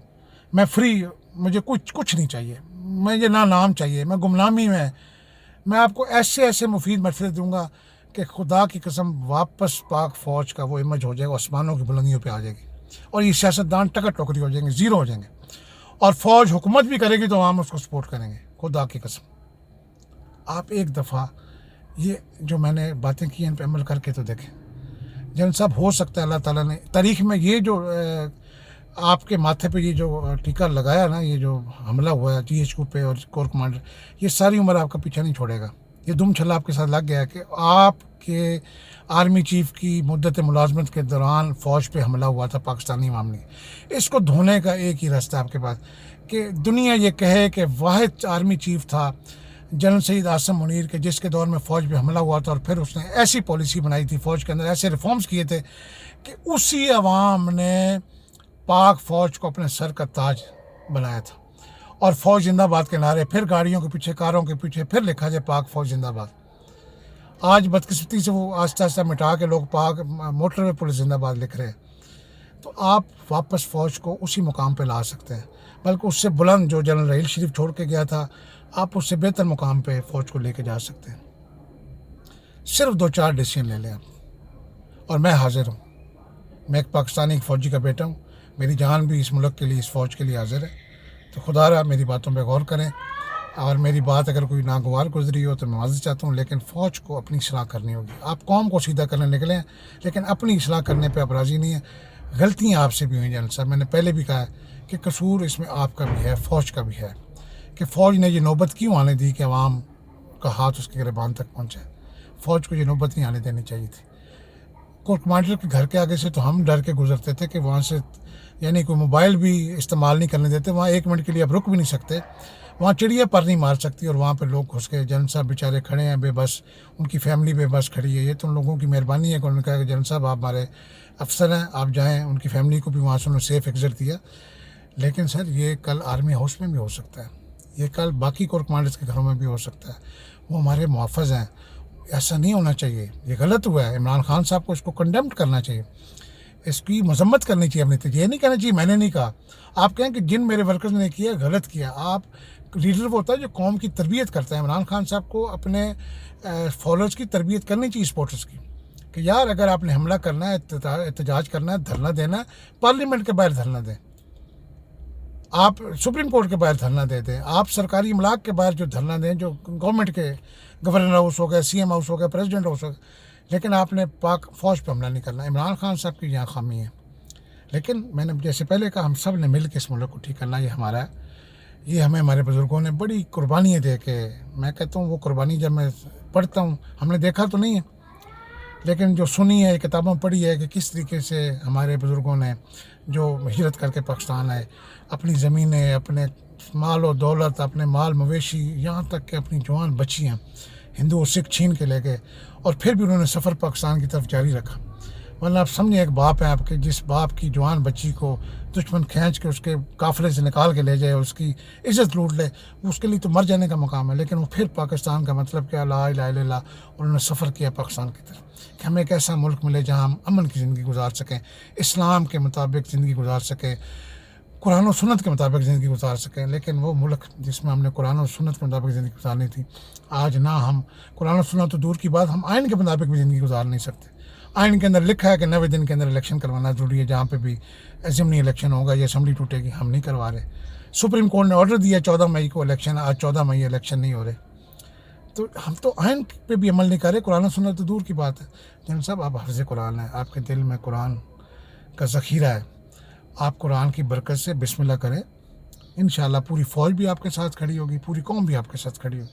میں فری، مجھے کچھ نہیں چاہیے، مجھے نہ نام چاہیے، میں گمنامی میں آپ کو ایسے مفید مشورے دوں گا کہ خدا کی قسم واپس پاک فوج کا وہ امیج ہو جائے گا، آسمانوں کی بلندیوں پہ آ جائے گی، اور یہ سیاستدان ٹکر ٹوکری ہو جائیں گے، زیرو ہو جائیں گے، اور فوج حکومت بھی کرے گی تو عوام اس کو سپورٹ کریں گے۔ خدا کی قسم آپ ایک دفعہ یہ جو میں نے باتیں کی ہیں ان پہ عمل کر کے تو دیکھیں جن صاحب، ہو سکتا ہے اللہ تعالیٰ نے تاریخ میں یہ جو آپ کے ماتھے پہ یہ جو ٹیکہ لگایا نا، یہ جو حملہ ہوا ہے GHQ پہ اور کور کمانڈر، یہ ساری عمر آپ کا پیچھا نہیں چھوڑے گا۔ یہ دم چھلا آپ کے ساتھ لگ گیا کہ آپ کے آرمی چیف کی مدت ملازمت کے دوران فوج پہ حملہ ہوا تھا پاکستانی عوام نے۔ اس کو دھونے کا ایک ہی راستہ آپ کے پاس کہ دنیا یہ کہے کہ واحد آرمی چیف تھا جنرل سید عاصم منیر کے، جس کے دور میں فوج پہ حملہ ہوا تھا، اور پھر اس نے ایسی پالیسی بنائی تھی فوج کے اندر، ایسے ریفارمز کیے تھے کہ اسی عوام نے پاک فوج کو اپنے سر کا تاج بنایا تھا، اور فوج زندہ باد کے نعرے، پھر گاڑیوں کے پیچھے، کاروں کے پیچھے، پھر لکھا جائے پاک فوج زندہ باد۔ آج بدقسمتی سے وہ آہستہ آہستہ مٹا کے لوگ پاک موٹر وے پولیس زندہ باد لکھ رہے ہیں۔ تو آپ واپس فوج کو اسی مقام پہ لا سکتے ہیں، بلکہ اس سے بلند جو جنرل رحیل شریف چھوڑ کے گیا تھا، آپ اس سے بہتر مقام پہ فوج کو لے کے جا سکتے ہیں۔ صرف 2-4 ڈیسیژن لے لیں آپ، اور میں حاضر ہوں۔ میں ایک پاکستانی فوجی کا بیٹا ہوں، میری جان بھی اس ملک کے لیے، اس فوج کے لیے حاضر ہے۔ تو خدا را میری باتوں پہ غور کریں، اور میری بات اگر کوئی ناگوار گزری ہو تو میں معذرت چاہتا ہوں، لیکن فوج کو اپنی اصلاح کرنی ہوگی۔ آپ قوم کو سیدھا کرنے نکلیں، لیکن اپنی اصلاح کرنے پہ آپ راضی نہیں ہیں۔ غلطیاں آپ سے بھی ہوئیں جنرل صاحب، میں نے پہلے بھی کہا ہے کہ قصور اس میں آپ کا بھی ہے، فوج کا بھی ہے، کہ فوج نے یہ نوبت کیوں آنے دی کہ عوام کا ہاتھ اس کے گریبان تک پہنچے۔ فوج کو یہ نوبت نہیں آنے دینی چاہیے تھی۔ کور کمانڈر کے گھر کے آگے سے تو ہم ڈر کے گزرتے تھے کہ وہاں سے یعنی کوئی موبائل بھی استعمال نہیں کرنے دیتے، وہاں 1 منٹ کے لیے آپ رک بھی نہیں سکتے، وہاں چڑیا پر نہیں مار سکتی، اور وہاں پہ لوگ گھس کے جنرل صاحب بیچارے کھڑے ہیں بے بس، ان کی فیملی بے بس کھڑی ہے۔ یہ تو ان لوگوں کی مہربانی ہے کہ انہوں نے کہا کہ جنرل صاحب آپ ہمارے افسر ہیں، آپ جائیں، ان کی فیملی کو بھی وہاں سے انہوں نے سیف ایگزٹ دیا۔ لیکن سر یہ کل آرمی ہاؤس میں بھی ہو سکتا ہے، یہ کل باقی کور کمانڈرز کے گھروں میں بھی ہو سکتا ہے، وہ ہمارے محافظ ہیں۔ ایسا نہیں ہونا چاہیے، یہ غلط ہوا ہے، عمران خان صاحب کو اس کو کنڈیمڈ کرنا چاہیے۔ اس کی مذمت کرنی چاہیے اپنی. یہ نہیں کہنا چاہیے میں نے نہیں کہا. آپ کہیں کہ جن میرے ورکرز نے کیا غلط کیا. آپ لیڈر وہ ہوتا ہے جو قوم کی تربیت کرتا ہے. عمران خان صاحب کو اپنے فالوورز کی تربیت کرنی چاہیے سپورٹرز کی, کہ یار اگر آپ نے حملہ کرنا ہے, احتجاج کرنا ہے, دھرنا دینا ہے, پارلیمنٹ کے باہر دھرنا دیں, آپ سپریم کورٹ کے باہر دھرنا دے دیں, آپ سرکاری املاک کے باہر جو دھرنا دیں, جو گورنمنٹ کے گورنر ہاؤس ہو گیا, سی ایم ہاؤس ہو گیا, پریزیڈنٹ ہاؤس ہو گیا. لیکن آپ نے پاک فوج پہ حملہ نہیں کرنا. عمران خان صاحب کی یہاں خامی ہے. لیکن میں نے جیسے پہلے کہا, ہم سب نے مل کے اس ملک کو ٹھیک کرنا, یہ ہمارا ہے. یہ ہمیں ہمارے بزرگوں نے بڑی قربانیاں دے کے, میں کہتا ہوں وہ قربانی جب میں پڑھتا ہوں, ہم نے دیکھا تو نہیں ہے لیکن جو سنی ہے, کتابوں میں پڑھی ہے کہ کس طریقے سے ہمارے بزرگوں نے جو ہجرت کر کے پاکستان آئے, اپنی زمینیں, اپنے مال و دولت, اپنے مال مویشی, یہاں تک کہ اپنی جوان بچیاں ہندو اور سکھ چھین کے لے گئے, اور پھر بھی انہوں نے سفر پاکستان کی طرف جاری رکھا. ورنہ آپ سمجھیں ایک باپ ہے آپ کے, جس باپ کی جوان بچی کو دشمن کھینچ کے اس کے قافلے سے نکال کے لے جائے, اس کی عزت لوٹ لے, اس کے لیے تو مر جانے کا مقام ہے. لیکن وہ پھر پاکستان کا مطلب کیا, لا الہ الا اللہ, انہوں نے سفر کیا پاکستان کی طرف, کہ ہمیں ایک ایسا ملک ملے جہاں ہم امن کی زندگی گزار سکیں, اسلام کے مطابق زندگی گزار سکیں, قرآن و سنت کے مطابق زندگی گزار سکیں. لیکن وہ ملک جس میں ہم نے قرآن و سنت کے مطابق زندگی گزارنی تھی, آج نہ ہم قرآن و سنت تو دور کی بات, ہم آئین کے مطابق بھی زندگی گزار نہیں سکتے. آئین کے اندر لکھا ہے کہ 90 دن کے اندر الیکشن کروانا ضروری ہے, جہاں پہ بھی اسمبلی الیکشن ہوگا یا اسمبلی ٹوٹے گی, ہم نہیں کروا رہے. سپریم کورٹ نے آرڈر دیا 14 مئی کو الیکشن, آج 14 مئی الیکشن نہیں ہو رہے. تو ہم تو آئین پہ بھی عمل نہیں کر رہے, قرآن و سنت تو دور کی بات ہے. جن صاحب آپ حافظ قرآن ہیں, آپ کے دل میں قرآن کا ذخیرہ ہے, آپ قرآن کی برکت سے بسم اللہ کریں, انشاءاللہ پوری فوج بھی آپ کے ساتھ کھڑی ہوگی, پوری قوم بھی آپ کے ساتھ کھڑی ہوگی.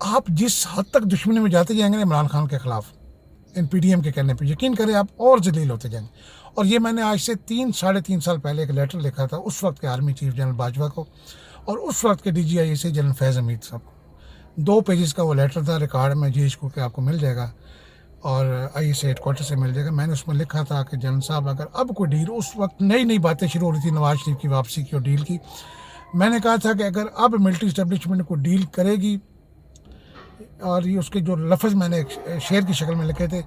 آپ جس حد تک دشمنی میں جاتے جائیں گے عمران خان کے خلاف, ان پی ڈی ایم کے کہنے پہ, یقین کریں آپ اور ذلیل ہوتے جائیں گے. اور یہ میں نے آج سے 3-3.5 سال پہلے ایک لیٹر لکھا تھا اس وقت کے آرمی چیف جنرل باجوہ کو, اور اس وقت کے D G I S general Faiz Hameed sahib کو. 2 پیجز کا وہ لیٹر تھا, ریکارڈ میں جی ایچ کو کے آپ کو مل جائے گا, اور آئی ایس ہیڈ کوارٹر سے مل جائے گا. میں نے اس میں لکھا تھا کہ جنرل صاحب اگر اب کوئی ڈیل, اس وقت نئی باتیں شروع ہو رہی تھی نواز شریف کی واپسی کی اور ڈیل کی, میں نے کہا تھا کہ اگر اب ملٹری اسٹیبلشمنٹ کو ڈیل کرے گی, اور یہ اس کے جو لفظ میں نے شعر کی شکل میں لکھے تھے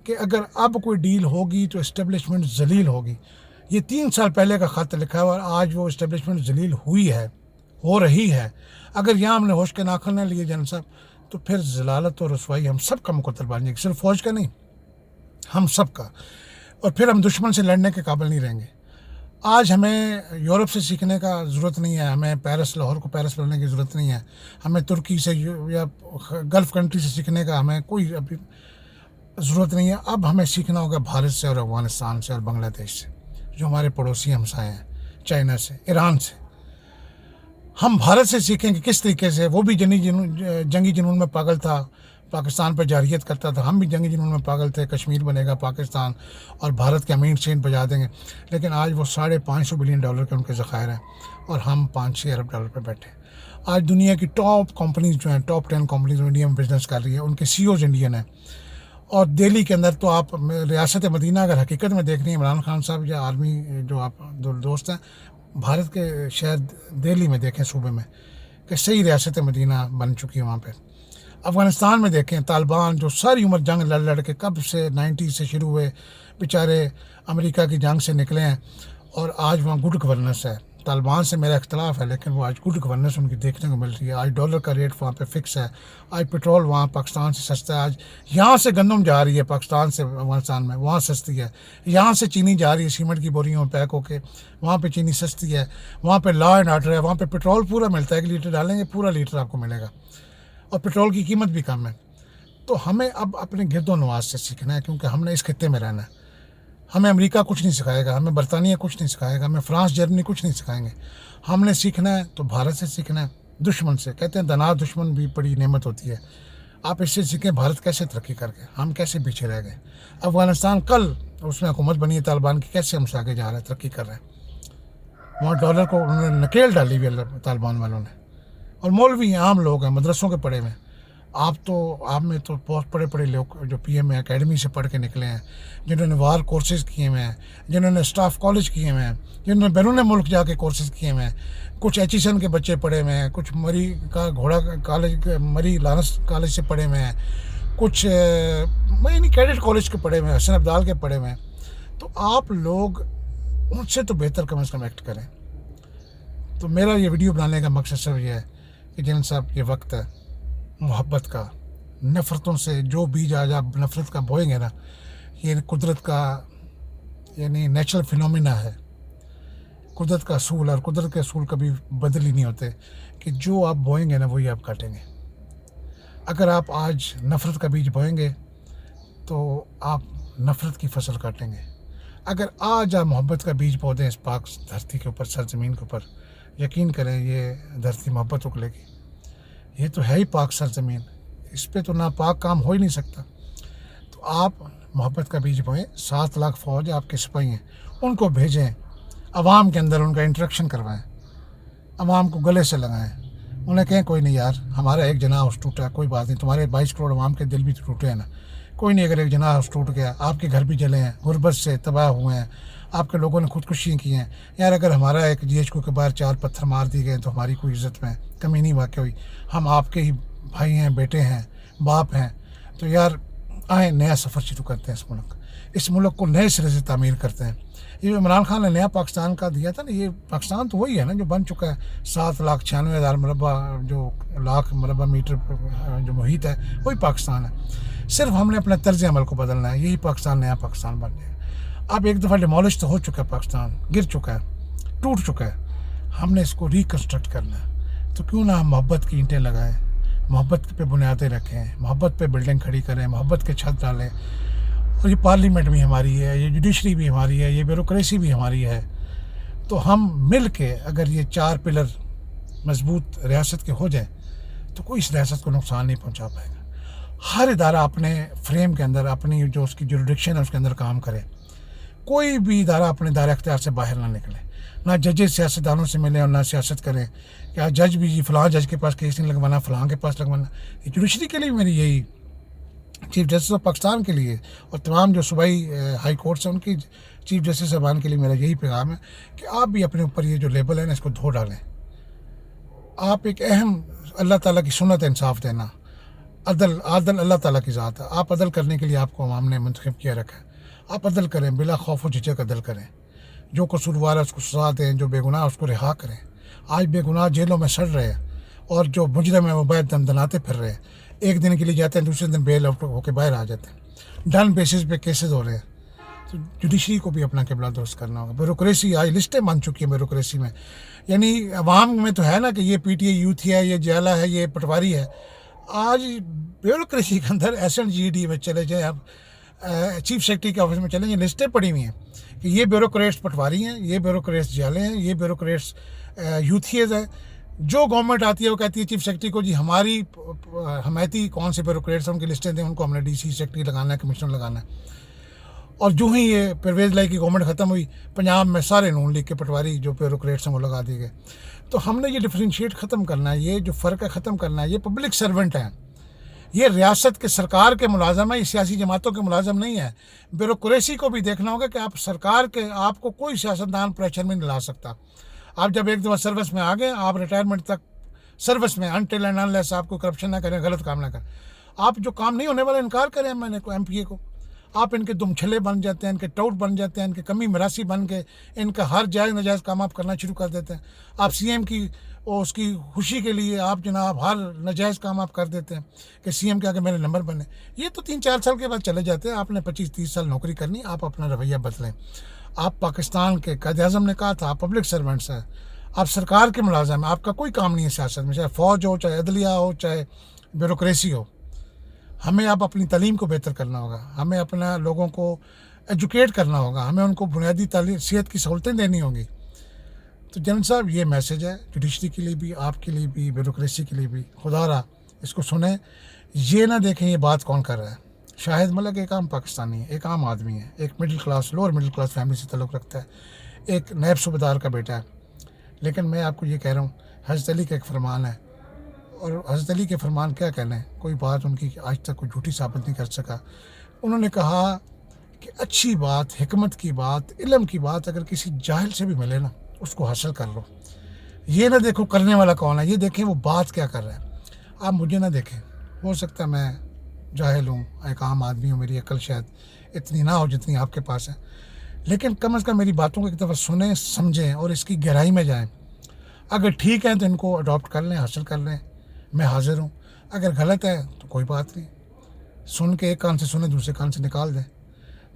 کہ اگر اب کوئی ڈیل ہوگی تو اسٹیبلشمنٹ ذلیل ہوگی. یہ 3 سال پہلے کا خط لکھا ہوا, اور آج وہ اسٹیبلشمنٹ ذلیل ہوئی ہے, ہو رہی ہے. اگر یہاں ہم نے ہوش کے ناخن نہ لیے جنرل صاحب, تو پھر ضلالت اور رسوائی ہم سب کا مقدر بن جائے گی, صرف فوج کا نہیں, ہم سب کا. اور پھر ہم دشمن سے لڑنے کے قابل نہیں رہیں گے. آج ہمیں یورپ سے سیکھنے کا ضرورت نہیں ہے, ہمیں لاہور کو پیرس لڑنے کی ضرورت نہیں ہے, ہمیں ترکی سے یا گلف کنٹری سے سیکھنے کا ہمیں کوئی ابھی ضرورت نہیں ہے. اب ہمیں سیکھنا ہوگا بھارت سے اور افغانستان سے اور بنگلہ دیش سے, جو ہمارے پڑوسی ہمسائے ہیں, چائنا سے, ایران سے. ہم بھارت سے سیکھیں کہ کس طریقے سے وہ بھی جنگی جنون میں پاگل تھا, پاکستان پر جارحیت کرتا تھا, ہم بھی جنگی جنون میں پاگل تھے, کشمیر بنے گا پاکستان اور بھارت کے امین چین بجا دیں گے. لیکن آج وہ $550 بلین کے ان کے ذخائر ہیں, اور ہم $5-6 ارب پہ بیٹھے. آج دنیا کی ٹاپ کمپنیز جو ہیں, ٹاپ 10 کمپنیز انڈیا میں بزنس کر رہی ہے, ان کے سی اوز انڈین ہیں. اور دہلی کے اندر تو آپ ریاست مدینہ اگر حقیقت میں دیکھ رہی ہیں, عمران خان صاحب یا آرمی جو آپ دوست ہیں, بھارت کے شہر دہلی میں دیکھیں, صوبے میں, کہ صحیح ریاست مدینہ بن چکی ہے وہاں پہ. افغانستان میں دیکھیں, طالبان جو ساری عمر جنگ لڑ کے کب سے 90 سے شروع ہوئے, بیچارے امریکہ کی جنگ سے نکلے ہیں, اور آج وہاں گڈ گورننس ہے. طالبان سے میرا اختلاف ہے, لیکن وہ آج گڈ گورننس ان کی دیکھنے کو مل رہی ہے. آج ڈالر کا ریٹ وہاں پہ فکس ہے, آج پیٹرول وہاں پاکستان سے سستا ہے, آج یہاں سے گندم جا رہی ہے پاکستان سے افغانستان میں, وہاں سستی ہے. یہاں سے چینی جا رہی ہے سیمنٹ کی بوریوں میں پیک ہو کے, وہاں پہ چینی سستی ہے. وہاں پہ لا اینڈ آرڈر ہے, وہاں پہ پیٹرول پورا ملتا ہے, 1 لیٹر ڈالیں گے پورا لیٹر آپ کو ملے گا, اور پیٹرول کی قیمت بھی کم ہے. تو ہمیں اب اپنے گرد و نواز سے سیکھنا ہے, کیونکہ ہم نے اس خطے میں رہنا ہے. ہمیں امریکہ کچھ نہیں سکھائے گا, ہمیں برطانیہ کچھ نہیں سکھائے گا, ہمیں فرانس جرمنی کچھ نہیں سکھائیں گے. ہم نے سیکھنا ہے تو بھارت سے سیکھنا ہے, دشمن سے. کہتے ہیں دنا دشمن بھی بڑی نعمت ہوتی ہے. آپ اس سے سیکھیں بھارت کیسے ترقی کر گئے, ہم کیسے پیچھے رہ گئے. افغانستان کل اس میں حکومت بنی ہے طالبان کی, کیسے ہم سے آگے جا رہے ہیں, ترقی کر رہے ہیں. وہاں ڈالر کو انہوں نے نکیل ڈالی ہوئی طالبان والوں نے. اور مولوی عام لوگ ہیں, مدرسوں کے پڑھے ہوئے. آپ میں تو بہت بڑے بڑے لوگ جو پی ایم اکیڈمی سے پڑھ کے نکلے ہیں, جنہوں نے وار کورسز کیے ہوئے ہیں, جنہوں نے اسٹاف کالج کیے ہوئے ہیں, جنہوں نے بیرون ملک جا کے کورسز کیے ہوئے ہیں. کچھ ایچیسن کے بچے پڑھے ہوئے ہیں, کچھ مری کا گھوڑا کالج, مری لارنس کالج سے پڑھے ہوئے ہیں, کچھ یعنی کیڈٹ کالج کے پڑھے ہوئے ہیں, حسن عبدال کے پڑھے ہوئے ہیں. تو آپ لوگ ان سے تو بہتر کم از کم ایکٹ کریں. تو میرا یہ ویڈیو بنانے کا مقصد صرف یہ ہے کہ جنرل صاحب یہ وقت ہے محبت کا. نفرتوں سے جو بیج آج آپ نفرت کا بوئیں گے نا، یہ قدرت کا یعنی نیچرل فینومینا ہے. قدرت کا اصول، اور قدرت کے اصول کبھی بدل ہی نہیں ہوتے کہ جو آپ بوئیں گے نا وہی آپ کاٹیں گے. اگر آپ آج نفرت کا بیج بوئیں گے تو آپ نفرت کی فصل کاٹیں گے. اگر آج آپ محبت کا بیج بو دیں اس پاک دھرتی کے اوپر، سرزمین کے اوپر، یقین کریں یہ دھرتی محبت اگلے گی. یہ تو ہے ہی پاک سرزمین، اس پہ تو ناپاک کام ہو ہی نہیں سکتا. تو آپ محبت کا بیج بوئیں. 7 لاکھ فوج آپ کے سپاہی ہیں، ان کو بھیجیں عوام کے اندر، ان کا انٹریکشن کروائیں، عوام کو گلے سے لگائیں. انہیں کہیں کوئی نہیں یار، ہمارا ایک جناح اس ٹوٹا، کوئی بات نہیں، تمہارے 22 کروڑ عوام کے دل بھی تو ٹوٹے ہیں نا، کوئی نہیں. اگر ایک جناح اس ٹوٹ گیا، آپ کے گھر بھی جلے ہیں، غربت سے تباہ ہوئے ہیں، آپ کے لوگوں نے خودکشی کی ہیں یار. اگر ہمارا ایک جی ایچ کو کے باہر 4 پتھر مار دی گئے تو ہماری کوئی عزت میں کمی نہیں واقع ہوئی. ہم آپ کے ہی بھائی ہیں، بیٹے ہیں، باپ ہیں. تو یار آئیں نیا سفر شروع کرتے ہیں. اس ملک کو نئے سرے سے تعمیر کرتے ہیں. یہ جو عمران خان نے نیا پاکستان کا دیا تھا نا، یہ پاکستان تو وہی ہے نا جو بن چکا ہے. 7,96,000 مربع جو لاکھ مربع میٹر جو محیط ہے وہی پاکستان ہے. صرف ہم نے اپنے طرز عمل کو بدلنا ہے، یہی پاکستان نیا پاکستان بن جائے گا. اب ایک دفعہ ڈیمولش تو ہو چکا ہے، پاکستان گر چکا ہے، ٹوٹ چکا ہے. ہم نے اس کو ریکنسٹرکٹ کرنا ہے. تو کیوں نہ ہم محبت کی اینٹیں لگائیں، محبت پہ بنیادیں رکھیں، محبت پہ بلڈنگ کھڑی کریں، محبت کے چھت ڈالیں. اور یہ پارلیمنٹ بھی ہماری ہے، یہ جوڈیشری بھی ہماری ہے، یہ بیوروکریسی بھی ہماری ہے. تو ہم مل کے اگر یہ 4 پلر مضبوط ریاست کے ہو جائیں تو کوئی اس ریاست کو نقصان نہیں پہنچا پائے گا. ہر ادارہ اپنے فریم کے اندر، اپنی جو اس کی جوریڈکشن ہے اس کے اندر کام کرے. کوئی بھی ادارہ اپنے دائرہ اختیار سے باہر نہ نکلے. نہ ججز سیاستدانوں سے ملیں اور نہ سیاست کریں کہ جج بھی جی فلاں جج کے پاس کیس نہیں لگوانا، فلاں کے پاس لگوانا. یہ جوڈیشری کے لیے میری یہی، چیف جسٹس آف پاکستان کے لیے اور تمام جو صوبائی ہائی کورٹس ہیں ان کی چیف جسٹس صاحبان کے لیے میرا یہی پیغام ہے کہ آپ بھی اپنے اوپر یہ جو لیبل ہے نا اس کو دھو ڈالیں. آپ ایک اہم اللہ تعالیٰ کی سنت انصاف دینا، عدل اللہ تعالیٰ کی ذات ہے. آپ عدل کرنے کے لیے آپ کو عوام نے منتخب کیا رکھا ہے. آپ عدل کریں، بلا خوف و جھجک عدل کریں. جو قصوروار ہے اس کو سزا دیں، جو بے گناہ اس کو رہا کریں. آج بے گناہ جیلوں میں سڑ رہے ہیں اور جو مجرم ہیں وہ باہر دندناتے پھر رہے ہیں. ایک دن کے لیے جاتے ہیں، دوسرے دن بیل آؤٹ ہو کے باہر آ جاتے ہیں. ڈن بیسس پہ کیسز ہو رہے ہیں. تو جوڈیشری کو بھی اپنا قبلہ درست کرنا ہوگا. بیوروکریسی آج لسٹیں بن چکی ہیں بیوروکریسی میں. یعنی عوام میں تو ہے نا کہ یہ پی ٹی اے یوتھ ہے، یہ جیلا ہے، یہ پٹواری ہے. آج بیوروکریسی کے اندر ایس اینڈ جی ڈی میں چلے جائیں، آپ چیف سیکرٹری کے آفس میں چلیں، یہ لسٹیں پڑی ہوئی ہیں کہ یہ بیوروکریٹس پٹواری ہیں، یہ بیوروکریٹس جالے ہیں، یہ بیوروکریٹس یوتھیز ہیں. جو گورنمنٹ آتی ہے وہ کہتی ہے چیف سیکرٹری کو جی ہماری حمایتی کون سے بیوروکریٹس ہیں ان کی لسٹیں دیں، ان کو ہم نے ڈی سی سیکرٹری لگانا ہے، کمشنر لگانا ہے. اور جو ہی یہ پرویز لائی کی گورنمنٹ ختم ہوئی، پنجاب میں سارے نون لیگ کے پٹواری جو بیوروکریٹس ہیں وہ لگا دیے گئے. تو ہم نے یہ ڈفرینشیٹ ختم کرنا ہے، یہ جو فرق ہے ختم کرنا ہے. یہ پبلک سرونٹ ہیں، یہ ریاست کے سرکار کے ملازم ہیں، یہ سیاسی جماعتوں کے ملازم نہیں ہیں. بیوروکریسی کو بھی دیکھنا ہوگا کہ آپ سرکار کے، آپ کو کوئی سیاستدان پریشر میں نہیں لا سکتا. آپ جب ایک دفعہ سروس میں آ گئے، آپ ریٹائرمنٹ تک سروس میں انٹل اینڈ انلیس آپ کو کرپشن نہ کریں، غلط کام نہ کریں. آپ جو کام نہیں ہونے والا انکار کریں. میں نے ایم پی اے کو، آپ ان کے دم چھلے بن جاتے ہیں، ان کے ٹاؤٹ بن جاتے ہیں، ان کے کمی مراسی بن کے ان کا ہر جائز ناجائز کام آپ کرنا شروع کر دیتے ہیں. آپ سی ایم کی اور اس کی خوشی کے لیے آپ جناب ہر ناجائز کام آپ کر دیتے ہیں کہ سی ایم کے آگے میرے نمبر بنے. یہ تو 3-4 سال کے بعد چلے جاتے ہیں. آپ نے 25-30 سال نوکری کرنی، آپ اپنا رویہ بدلیں. آپ پاکستان کے قائد اعظم نے کہا تھا آپ پبلک سرونٹس ہیں، آپ سرکار کے ملازم ہیں، آپ کا کوئی کام نہیں ہے سیاست میں، چاہے فوج ہو، چاہے عدلیہ ہو، چاہے بیوروکریسی ہو. ہمیں اب اپنی تعلیم کو بہتر کرنا ہوگا، ہمیں اپنا لوگوں کو ایجوکیٹ کرنا ہوگا، ہمیں ان کو بنیادی تعلیم، صحت کی سہولتیں دینی ہوں گی. تو جنرل صاحب یہ میسیج ہے جوڈیشری کے لیے بھی، آپ کے لیے بھی، بیوروکریسی کے لیے بھی. خدا را اس کو سنیں، یہ نہ دیکھیں یہ بات کون کر رہا ہے. شاہد ملک ایک عام پاکستانی ہے، ایک عام آدمی ہے، ایک middle class, lower middle class family سے تعلق رکھتا ہے، ایک نائب صوبیدار کا بیٹا ہے. لیکن میں آپ کو یہ کہہ رہا ہوں، حضرت علی کا ایک فرمان ہے، اور حضرت علی کے فرمان کیا کہنے ہیں، کوئی بات ان کی آج تک کوئی جھوٹی ثابت نہیں کر سکا. انہوں نے کہا کہ اچھی بات، حکمت کی بات، علم کی بات اگر کسی جاہل سے بھی ملے نا اس کو حاصل کر لو. یہ نہ دیکھو کرنے والا کون ہے، یہ دیکھیں وہ بات کیا کر رہا ہے. آپ مجھے نہ دیکھیں، ہو سکتا ہے میں جاہل ہوں، ایک عام آدمی ہوں، میری عقل شاید اتنی نہ ہو جتنی آپ کے پاس ہے. لیکن کم از کم میری باتوں کو ایک دفعہ سنیں سمجھیں اور اس کی گہرائی میں جائیں. اگر ٹھیک ہے تو ان کو اڈاپٹ کر لیں, حاصل کر لیں, میں حاضر ہوں. اگر غلط ہے تو کوئی بات نہیں, سن کے ایک کان سے سنیں دوسرے کان سے نکال دیں.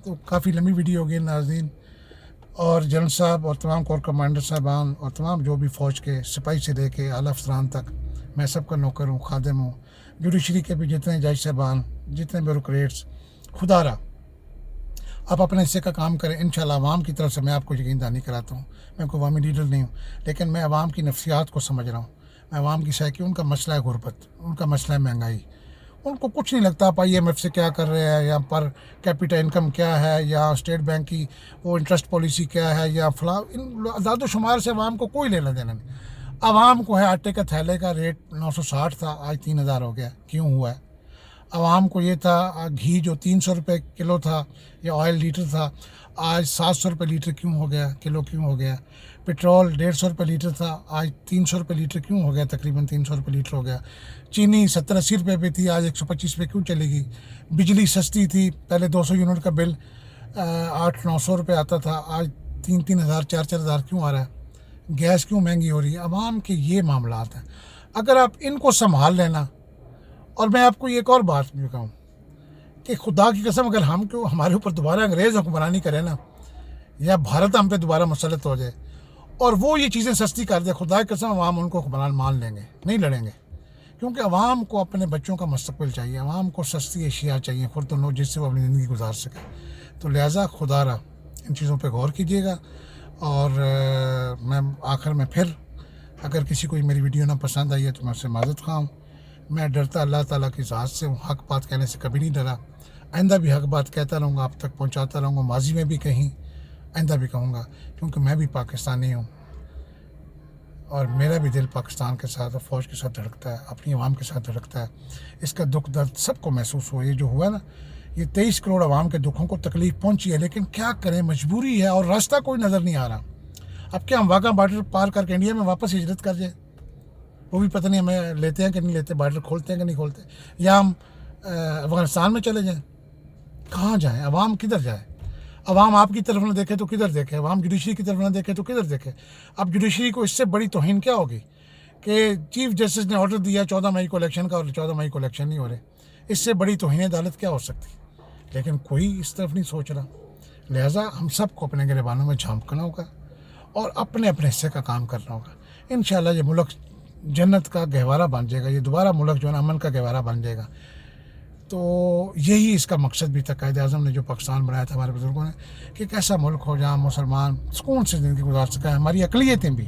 تو کافی لمبی ویڈیو ہوگی ناظرین. اور جنرل صاحب اور تمام کور کمانڈر صاحبان اور تمام جو بھی فوج کے سپاہی سے لے کے اعلیٰ افسران تک, میں سب کا نوکر ہوں, خادم ہوں. جوڈیشری کے بھی جتنے جج صاحبان, جتنے بیوروکریٹس, خدا را آپ اپنے حصے کا کام کریں. انشاءاللہ عوام کی طرف سے میں آپ کو یقین دہانی کراتا ہوں, میں کوئی عوامی لیڈر نہیں ہوں, لیکن میں عوام کی نفسیات کو سمجھ رہا ہوں. میں عوام کی سائیکی, ان کا مسئلہ ہے غربت, ان کا مسئلہ ہے مہنگائی. ان کو کچھ نہیں لگتا آپ IMF سے کیا کر رہے ہیں, یا پر کیپیٹل انکم کیا ہے, یا اسٹیٹ بینک کی وہ انٹرسٹ پالیسی کیا ہے, یا فلاں. ان اعداد و شمار سے عوام کو کوئی لینا دینا نہیں. عوام کو ہے آٹے کا تھیلے کا ریٹ 960 تھا, آج 3000 ہو گیا. کیوں ہوا ہے؟ عوام کو یہ تھا گھی جو 300 روپے کلو تھا یا آئل لیٹر تھا, آج 700 روپے لیٹر کیوں ہو گیا, کلو کیوں ہو گیا. پٹرول 150 روپے لیٹر تھا, آج 300 روپے لیٹر کیوں ہو گیا, تقریباً 300 روپے لیٹر ہو گیا. چینی 70-80 روپے پہ تھی, آج 125 روپے کیوں چلے گی. بجلی سستی تھی, پہلے 200 یونٹ کا بل 800-900 روپے آتا تھا, آج 3,000 4,000 کیوں آ رہا ہے. گیس کیوں مہنگی ہو رہی ہے. عوام کے یہ معاملات ہیں. اگر آپ ان کو سنبھال لینا. اور میں آپ کو ایک اور بات بھی کہوں کہ خدا کی قسم اگر ہم کو ہمارے اوپر دوبارہ انگریز حکمرانی کرے نا, یا بھارت ہم پہ دوبارہ مسلط ہو جائے اور وہ یہ چیزیں سستی کر دے, خدا کی قسم عوام ان کو حکمران مان لیں گے, نہیں لڑیں گے. کیونکہ عوام کو اپنے بچوں کا مستقبل چاہیے, عوام کو سستی اشیاء چاہیے, خود تو جس سے وہ اپنی زندگی گزار سکے. تو لہٰذا خدا را ان چیزوں پہ غور کیجیے گا. اور میں آخر میں پھر اگر کسی کو میری ویڈیو نہ پسند آئی ہے تو میں اس سے معذرت خواہ ہوں. میں ڈرتا اللہ تعالیٰ کی ذات سے ہوں, حق بات کہنے سے کبھی نہیں ڈرا. آئندہ بھی حق بات کہتا رہوں گا, آپ تک پہنچاتا رہوں گا. ماضی میں بھی کہیں, آئندہ بھی کہوں گا, کیونکہ میں بھی پاکستانی ہوں اور میرا بھی دل پاکستان کے ساتھ اور فوج کے ساتھ دھڑکتا ہے, اپنی عوام کے ساتھ دھڑکتا ہے. اس کا دکھ درد سب کو محسوس ہوا. یہ جو ہوا نا, یہ 23 کروڑ عوام کے دکھوں کو تکلیف پہنچی ہے, لیکن کیا کریں, مجبوری ہے اور راستہ کوئی نظر نہیں آ رہا. اب کیا ہم واگا بارڈر پار کر کے انڈیا میں واپس ہجرت کر جائیں, وہ بھی پتہ نہیں ہمیں لیتے ہیں کہ نہیں لیتے, بارڈر کھولتے ہیں کہ نہیں کھولتے, یا ہم افغانستان میں چلے جائیں. کہاں جائیں, عوام کدھر جائے. عوام آپ کی طرف نہ دیکھے تو کدھر دیکھے, عوام جوڈیشری کی طرف نہ دیکھے تو کدھر دیکھے. اب جوڈیشری کو اس سے بڑی توہین کیا ہوگی کہ چیف جسٹس نے آرڈر دیا 14 مئی کو الیکشن کا, اور 14 مئی کو الیکشن نہیں ہو رہے. اس سے بڑی توہین عدالت کیا ہو سکتی. لیکن کوئی اس طرف نہیں سوچ رہا. لہٰذا ہم سب کو اپنے گریبانوں میں جھانکنا ہوگا اور اپنے اپنے حصے کا کام کرنا ہوگا. انشاءاللہ یہ ملک جنت کا گہوارہ بن جائے گا, یہ دوبارہ ملک جو ہے نا امن کا گہوارہ بن جائے گا. تو یہی اس کا مقصد بھی تھا قائد اعظم نے جو پاکستان بنایا تھا ہمارے بزرگوں نے, کہ ایک ایسا ملک ہو جہاں مسلمان سکون سے زندگی گزار سکیں. ہماری اقلیتیں بھی,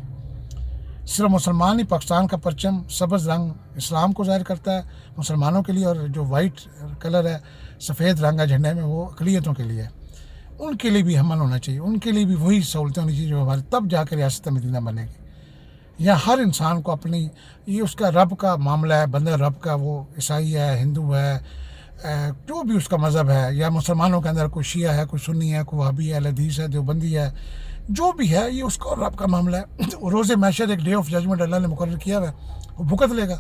صرف مسلمان ہی, پاکستان کا پرچم سبز رنگ اسلام کو ظاہر کرتا ہے مسلمانوں کے لیے, اور جو وائٹ کلر ہے, سفید رنگ ہے جھنڈے میں, وہ اقلیتوں کے لیے. ان کے لیے بھی امن ہونا چاہیے, ان کے لیے بھی وہی سہولتیں ہونی چاہیے جو ہمارے, تب جا کے ریاست مدینہ بنے گی. یا ہر انسان کو اپنی, یہ اس کا رب کا معاملہ ہے, بندہ رب کا, وہ عیسائی ہے, ہندو ہے, جو بھی اس کا مذہب ہے, یا مسلمانوں کے اندر کوئی شیعہ ہے, کوئی سنی ہے, کوئی وہابی ہے, اہل حدیث ہے, دیوبندی ہے, جو بھی ہے, یہ اس کا رب کا معاملہ ہے. روز محشر ایک ڈے آف ججمنٹ اللہ نے مقرر کیا ہوا ہے, وہ بھگت لے گا.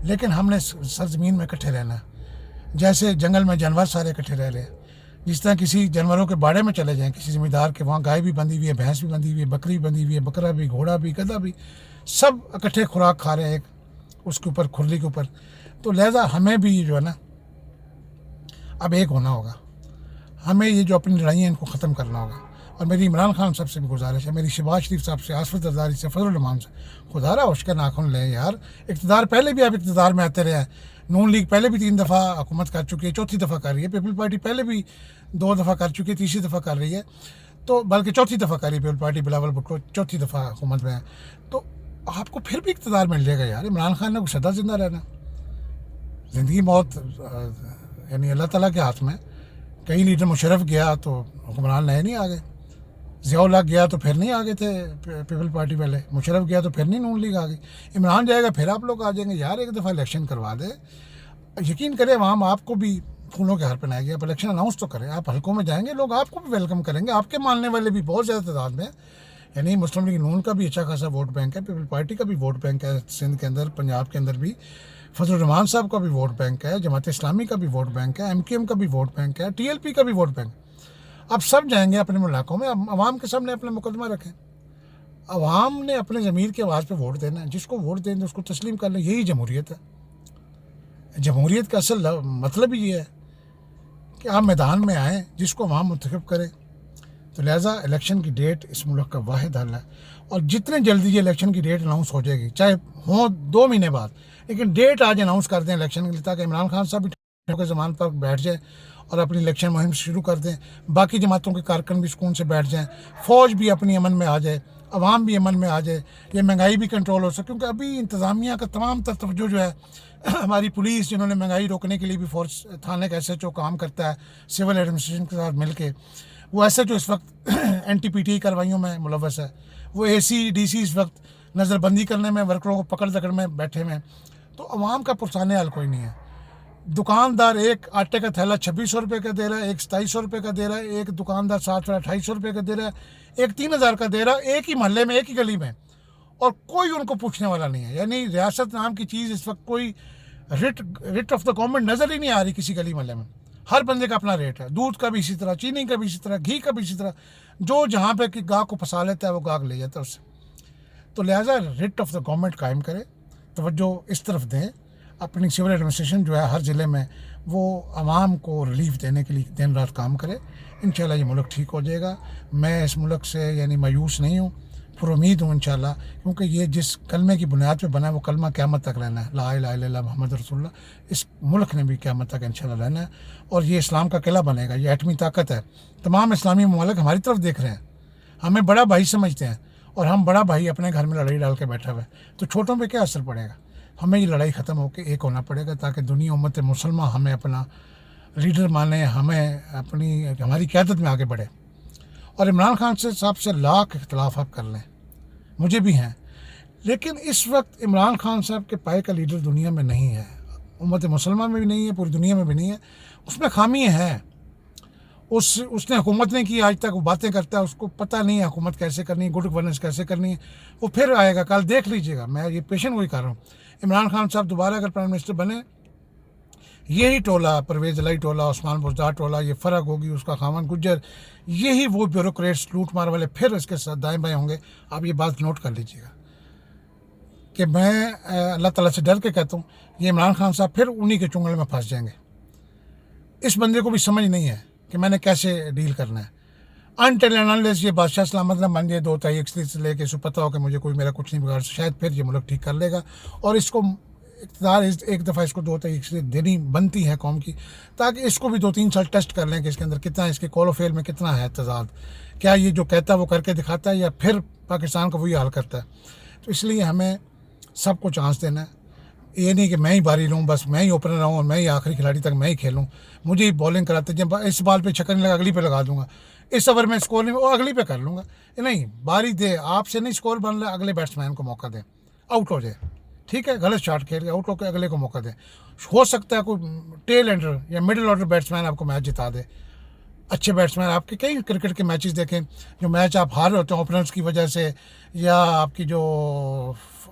لیکن ہم نے سرزمین میں اکٹھے رہنا ہے, جیسے جنگل میں جانور سارے اکٹھے رہ رہے ہیں. جس طرح کسی جانوروں کے باڑے میں چلے جائیں, کسی زمین دار کے, وہاں گائے بھی بندھی ہوئی ہے, بھینس بھی بندھی ہوئی ہے, بکری بھی بندھی ہوئی ہے, بکرا بھی, گھوڑا بھی, گدھا بھی, سب اکٹھے خوراک کھا رہے ہیں ایک اس کے اوپر, کھرلی کے اوپر. تو لہٰذا ہمیں بھی جو ہے نا اب ایک ہونا ہوگا. ہمیں یہ جو اپنی لڑائیاں ان کو ختم کرنا ہوگا. اور میری عمران خان صاحب سے بھی گزارش ہے, میری شہباز شریف صاحب سے, آصف زرداری سے, فضل الرحمان سے, خدا را اس کا ناخن لیں یار. اقتدار پہلے بھی آپ اقتدار میں آتے رہے ہیں. نون لیگ پہلے بھی 3 دفعہ حکومت کر چکی ہے, 4تھی دفعہ کر رہی ہے. پیپل پارٹی پہلے بھی 2 دفعہ کر چکی ہے, 3ری دفعہ کر رہی ہے. تو بلکہ 4تھی دفعہ کر رہی ہے پیپل پارٹی, بلاول بھٹو 4تھی دفعہ حکومت میں ہے. تو آپ کو پھر بھی اقتدار مل جائے گا یار. عمران خان نے کو سدا زندہ رہنا, زندگی موت یعنی اللہ تعالیٰ کے ہاتھ میں. کئی لیڈر, مشرف گیا تو حکمران نئے نہیں آ گئے, ضیاء الحق گیا تو پھر نہیں آگے تھے پیپل پارٹی والے, مشرف گیا تو پھر نہیں نون لیگ آ گئی, عمران جائے گا پھر آپ لوگ آ جائیں گے. یار ایک دفعہ الیکشن کروا دے, یقین کریں وہاں آپ کو بھی پھولوں کے ہار پہنائے گی. آپ الیکشن اناؤنس تو کریں, آپ حلقوں میں جائیں گے, لوگ آپ کو بھی ویلکم کریں گے. آپ کے ماننے والے بھی بہت زیادہ تعداد میں, یعنی مسلم لیگ نون کا بھی اچھا خاصا ووٹ بینک ہے, پیپل پارٹی کا بھی ووٹ بینک ہے سندھ کے اندر, پنجاب کے اندر بھی فضل الرحمان صاحب کا بھی ووٹ بینک ہے, جماعت اسلامی کا بھی ووٹ بینک ہے, MQM کا بھی ووٹ بینک ہے, TLP کا بھی ووٹ بینک. اب سب جائیں گے اپنے علاقوں میں، اب عوام کے سامنے اپنا مقدمہ رکھیں. عوام نے اپنے ضمیر کی آواز پہ ووٹ دینا ہے، جس کو ووٹ دیں اس کو تسلیم کر لیں. یہی جمہوریت ہے. جمہوریت کا اصل مطلب ہی یہ ہے کہ آپ میدان میں آئیں، جس کو عوام منتخب کرے. تو لہٰذا الیکشن کی ڈیٹ اس ملک کا واحد حل ہے، اور جتنے جلدی یہ الیکشن کی ڈیٹ اناؤنس ہو جائے گی، چاہے ہوں 2 مہینے بعد، لیکن ڈیٹ آج اناؤنس کر دیں الیکشن کے لیے، تاکہ عمران خان صاحب بھی کے زمان پر بیٹھ جائیں اور اپنی الیکشن مہم شروع کر دیں. باقی جماعتوں کے کارکن بھی سکون سے بیٹھ جائیں، فوج بھی اپنی امن میں آ جائے، عوام بھی امن میں آ جائے، یہ مہنگائی بھی کنٹرول ہو سکے. کیونکہ ابھی انتظامیہ کا تمام تر توجہ جو ہے، ہماری پولیس جنہوں نے مہنگائی روکنے کے لیے بھی فورس تھانے کا ایس ایچ او کام کرتا ہے سول ایڈمنسٹریشن کے ساتھ مل کے، وہ ایس ایچ او اس وقت این ٹی پی ٹی کاروائیوں میں ملوث ہے، وہ اے سی ڈی سی اس وقت نظر بندی کرنے میں ورکروں کو پکڑ دکڑ میں بیٹھے ہوئے ہیں. تو عوام کا پرسانِ حل کوئی نہیں ہے. دکاندار ایک آٹے کا تھیلا 2600 روپے کا دے رہا ہے، ایک 2700 روپے کا دے رہا ہے، ایک دکاندار 2800 روپے کا دے رہا ہے، ایک 3000 کا دے رہا ہے، ایک ہی محلے میں، ایک ہی گلی میں، اور کوئی ان کو پوچھنے والا نہیں ہے. یعنی ریاست نام کی چیز اس وقت کوئی ریٹ آف دا گورنمنٹ نظر ہی نہیں آ رہی کسی گلی محلے میں. ہر بندے کا اپنا ریٹ ہے، دودھ کا بھی اسی طرح، چینی کا بھی اسی طرح، گھی کا بھی اسی طرح. جو جہاں پہ کہ گاہک کو پھنسا لیتا ہے وہ گاہک لے جاتا ہے اس سے. تو لہٰذا ریٹ آف دا گورنمنٹ قائم کرے، توجہ اس طرف دیں. اپنی سول ایڈمنسٹریشن جو ہے ہر ضلع میں وہ عوام کو ریلیف دینے کے لیے دن رات کام کرے. انشاءاللہ یہ ملک ٹھیک ہو جائے گا. میں اس ملک سے یعنی مایوس نہیں ہوں، پر امید ہوں انشاءاللہ، کیونکہ یہ جس کلمے کی بنیاد پہ بنا ہے وہ کلمہ قیامت تک رہنا ہے، لا الہ الا اللہ محمد رسول اللہ. اس ملک نے بھی قیامت تک انشاءاللہ رہنا ہے، اور یہ اسلام کا قلعہ بنے گا. یہ ایٹمی طاقت ہے. تمام اسلامی ممالک ہماری طرف دیکھ رہے ہیں، ہمیں بڑا بھائی سمجھتے ہیں، اور ہم بڑا بھائی اپنے گھر میں لڑائی ڈال کے بیٹھا ہوا ہے. تو چھوٹوں پہ کیا اثر پڑے گا؟ ہمیں یہ لڑائی ختم ہو کے ایک ہونا پڑے گا، تاکہ دنیا امت مسلمہ ہمیں اپنا لیڈر مانے، ہماری قیادت میں آگے بڑھے. اور عمران خان صاحب سے لاکھ اختلاف آپ کر لیں، مجھے بھی ہیں، لیکن اس وقت عمران خان صاحب کے پائے کا لیڈر دنیا میں نہیں ہے، امت مسلمہ میں بھی نہیں ہے، پوری دنیا میں بھی نہیں ہے. اس میں خامی ہیں. اس نے حکومت نہیں کی آج تک، وہ باتیں کرتا ہے، اس کو پتہ نہیں ہے حکومت کیسے کرنی ہے، گڈ گورننس کیسے کرنی ہے. وہ پھر آئے گا، کل دیکھ لیجئے گا. میں یہ پیشن گوئی کر رہا ہوں. عمران خان صاحب دوبارہ اگر پرائم منسٹر بنے، یہی ٹولہ، پرویز الہی ٹولہ، عثمان بزدار ٹولہ، یہ فرق ہوگی، اس کا خاوند گجر، یہی وہ بیوروکریٹس لوٹ مار والے پھر اس کے ساتھ دائیں بائیں ہوں گے. آپ یہ بات نوٹ کر لیجئے گا کہ میں اللہ تعالیٰ سے ڈر کے کہتا ہوں، یہ عمران خان صاحب پھر انہی کے چنگل میں پھنس جائیں گے. اس بندے کو بھی سمجھ نہیں ہے کہ میں نے کیسے ڈیل کرنا ہے. انٹل اینڈ انلیس یہ بادشاہ سلامت نہ بن جائے 2-3 سے لے کے اس کو پتہ ہو کہ مجھے کوئی میرا کچھ نہیں بگاڑ، شاید پھر یہ ملک ٹھیک کر لے گا. اور اس کو اقتدار ایک دفعہ اس کو 2-3 دینی بنتی ہے قوم کی، تاکہ اس کو بھی 2-3 سال ٹیسٹ کر لیں کہ اس کے اندر کتنا، اس کے کول و فیل میں کتنا ہے تضاد. کیا یہ جو کہتا ہے وہ کر کے دکھاتا ہے، یا پھر پاکستان کا وہی حال کرتا ہے. تو اس لیے ہمیں سب کو چانس دینا ہے. یہ نہیں کہ میں ہی باری لوں، بس میں ہی اوپنر رہوں اور میں ہی آخری کھلاڑی تک میں ہی کھیلوں، مجھے ہی بولنگ کراتے جب اس بال پہ چھکا نہیں لگا اگلی پہ لگا دوں گا، اس اوور میں اسکور نہیں وہ اگلی پہ کر لوں گا. نہیں، باری دے، آپ سے نہیں اسکور بن رہا، اگلے بیٹسمین کو موقع دیں، آؤٹ ہو جائے. ٹھیک ہے، غلط شاٹ کھیل کے آؤٹ ہو کے اگلے کو موقع دیں. ہو سکتا ہے کوئی ٹیل اینڈر یا مڈل آرڈر بیٹسمین آپ کو میچ جتا دے. اچھے بیٹسمین آپ کے کئی کرکٹ کے میچز دیکھیں، جو میچ آپ ہار رہے ہوتے ہیں اوپنرز کی وجہ سے، یا آپ کی جو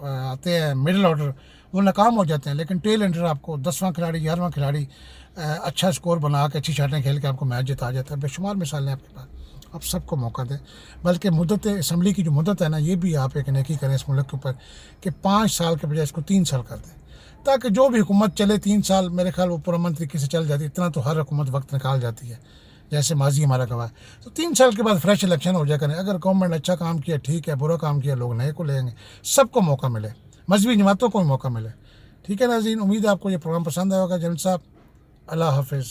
آتے ہیں مڈل آرڈر وہ ناکام ہو جاتے ہیں، لیکن ٹیل اینڈر آپ کو 10واں کھلاڑی 11واں کھلاڑی اچھا اسکور بنا کے اچھی شاٹیں کھیل کے آپ کو میچ جتا جاتا ہے. بے شمار مثالیں آپ کے پاس. آپ سب کو موقع دیں. بلکہ مدت اسمبلی کی جو مدت ہے نا، یہ بھی آپ ایک نیکی کریں اس ملک کے اوپر کہ 5 سال کے بجائے اس کو 3 سال کر دیں، تاکہ جو بھی حکومت چلے 3 سال میرے خیال وہ پرامن طریقے سے چل جاتی ہے. اتنا تو ہر حکومت وقت نکال جاتی ہے، جیسے ماضی ہمارا گواہ ہے. تو 3 سال کے بعد فریش الیکشن ہو جائے کریں. اگر گورنمنٹ اچھا کام کیا ٹھیک ہے، برا کام کیا لوگ نئے کو لیں گے. سب کو موقع ملے، مذہبی جماعتوں کو بھی موقع ملے. ٹھیک ہے ناظرین، امید ہے آپ کو یہ پروگرام پسند آئے ہوگا. جنرل صاحب، اللہ حافظ.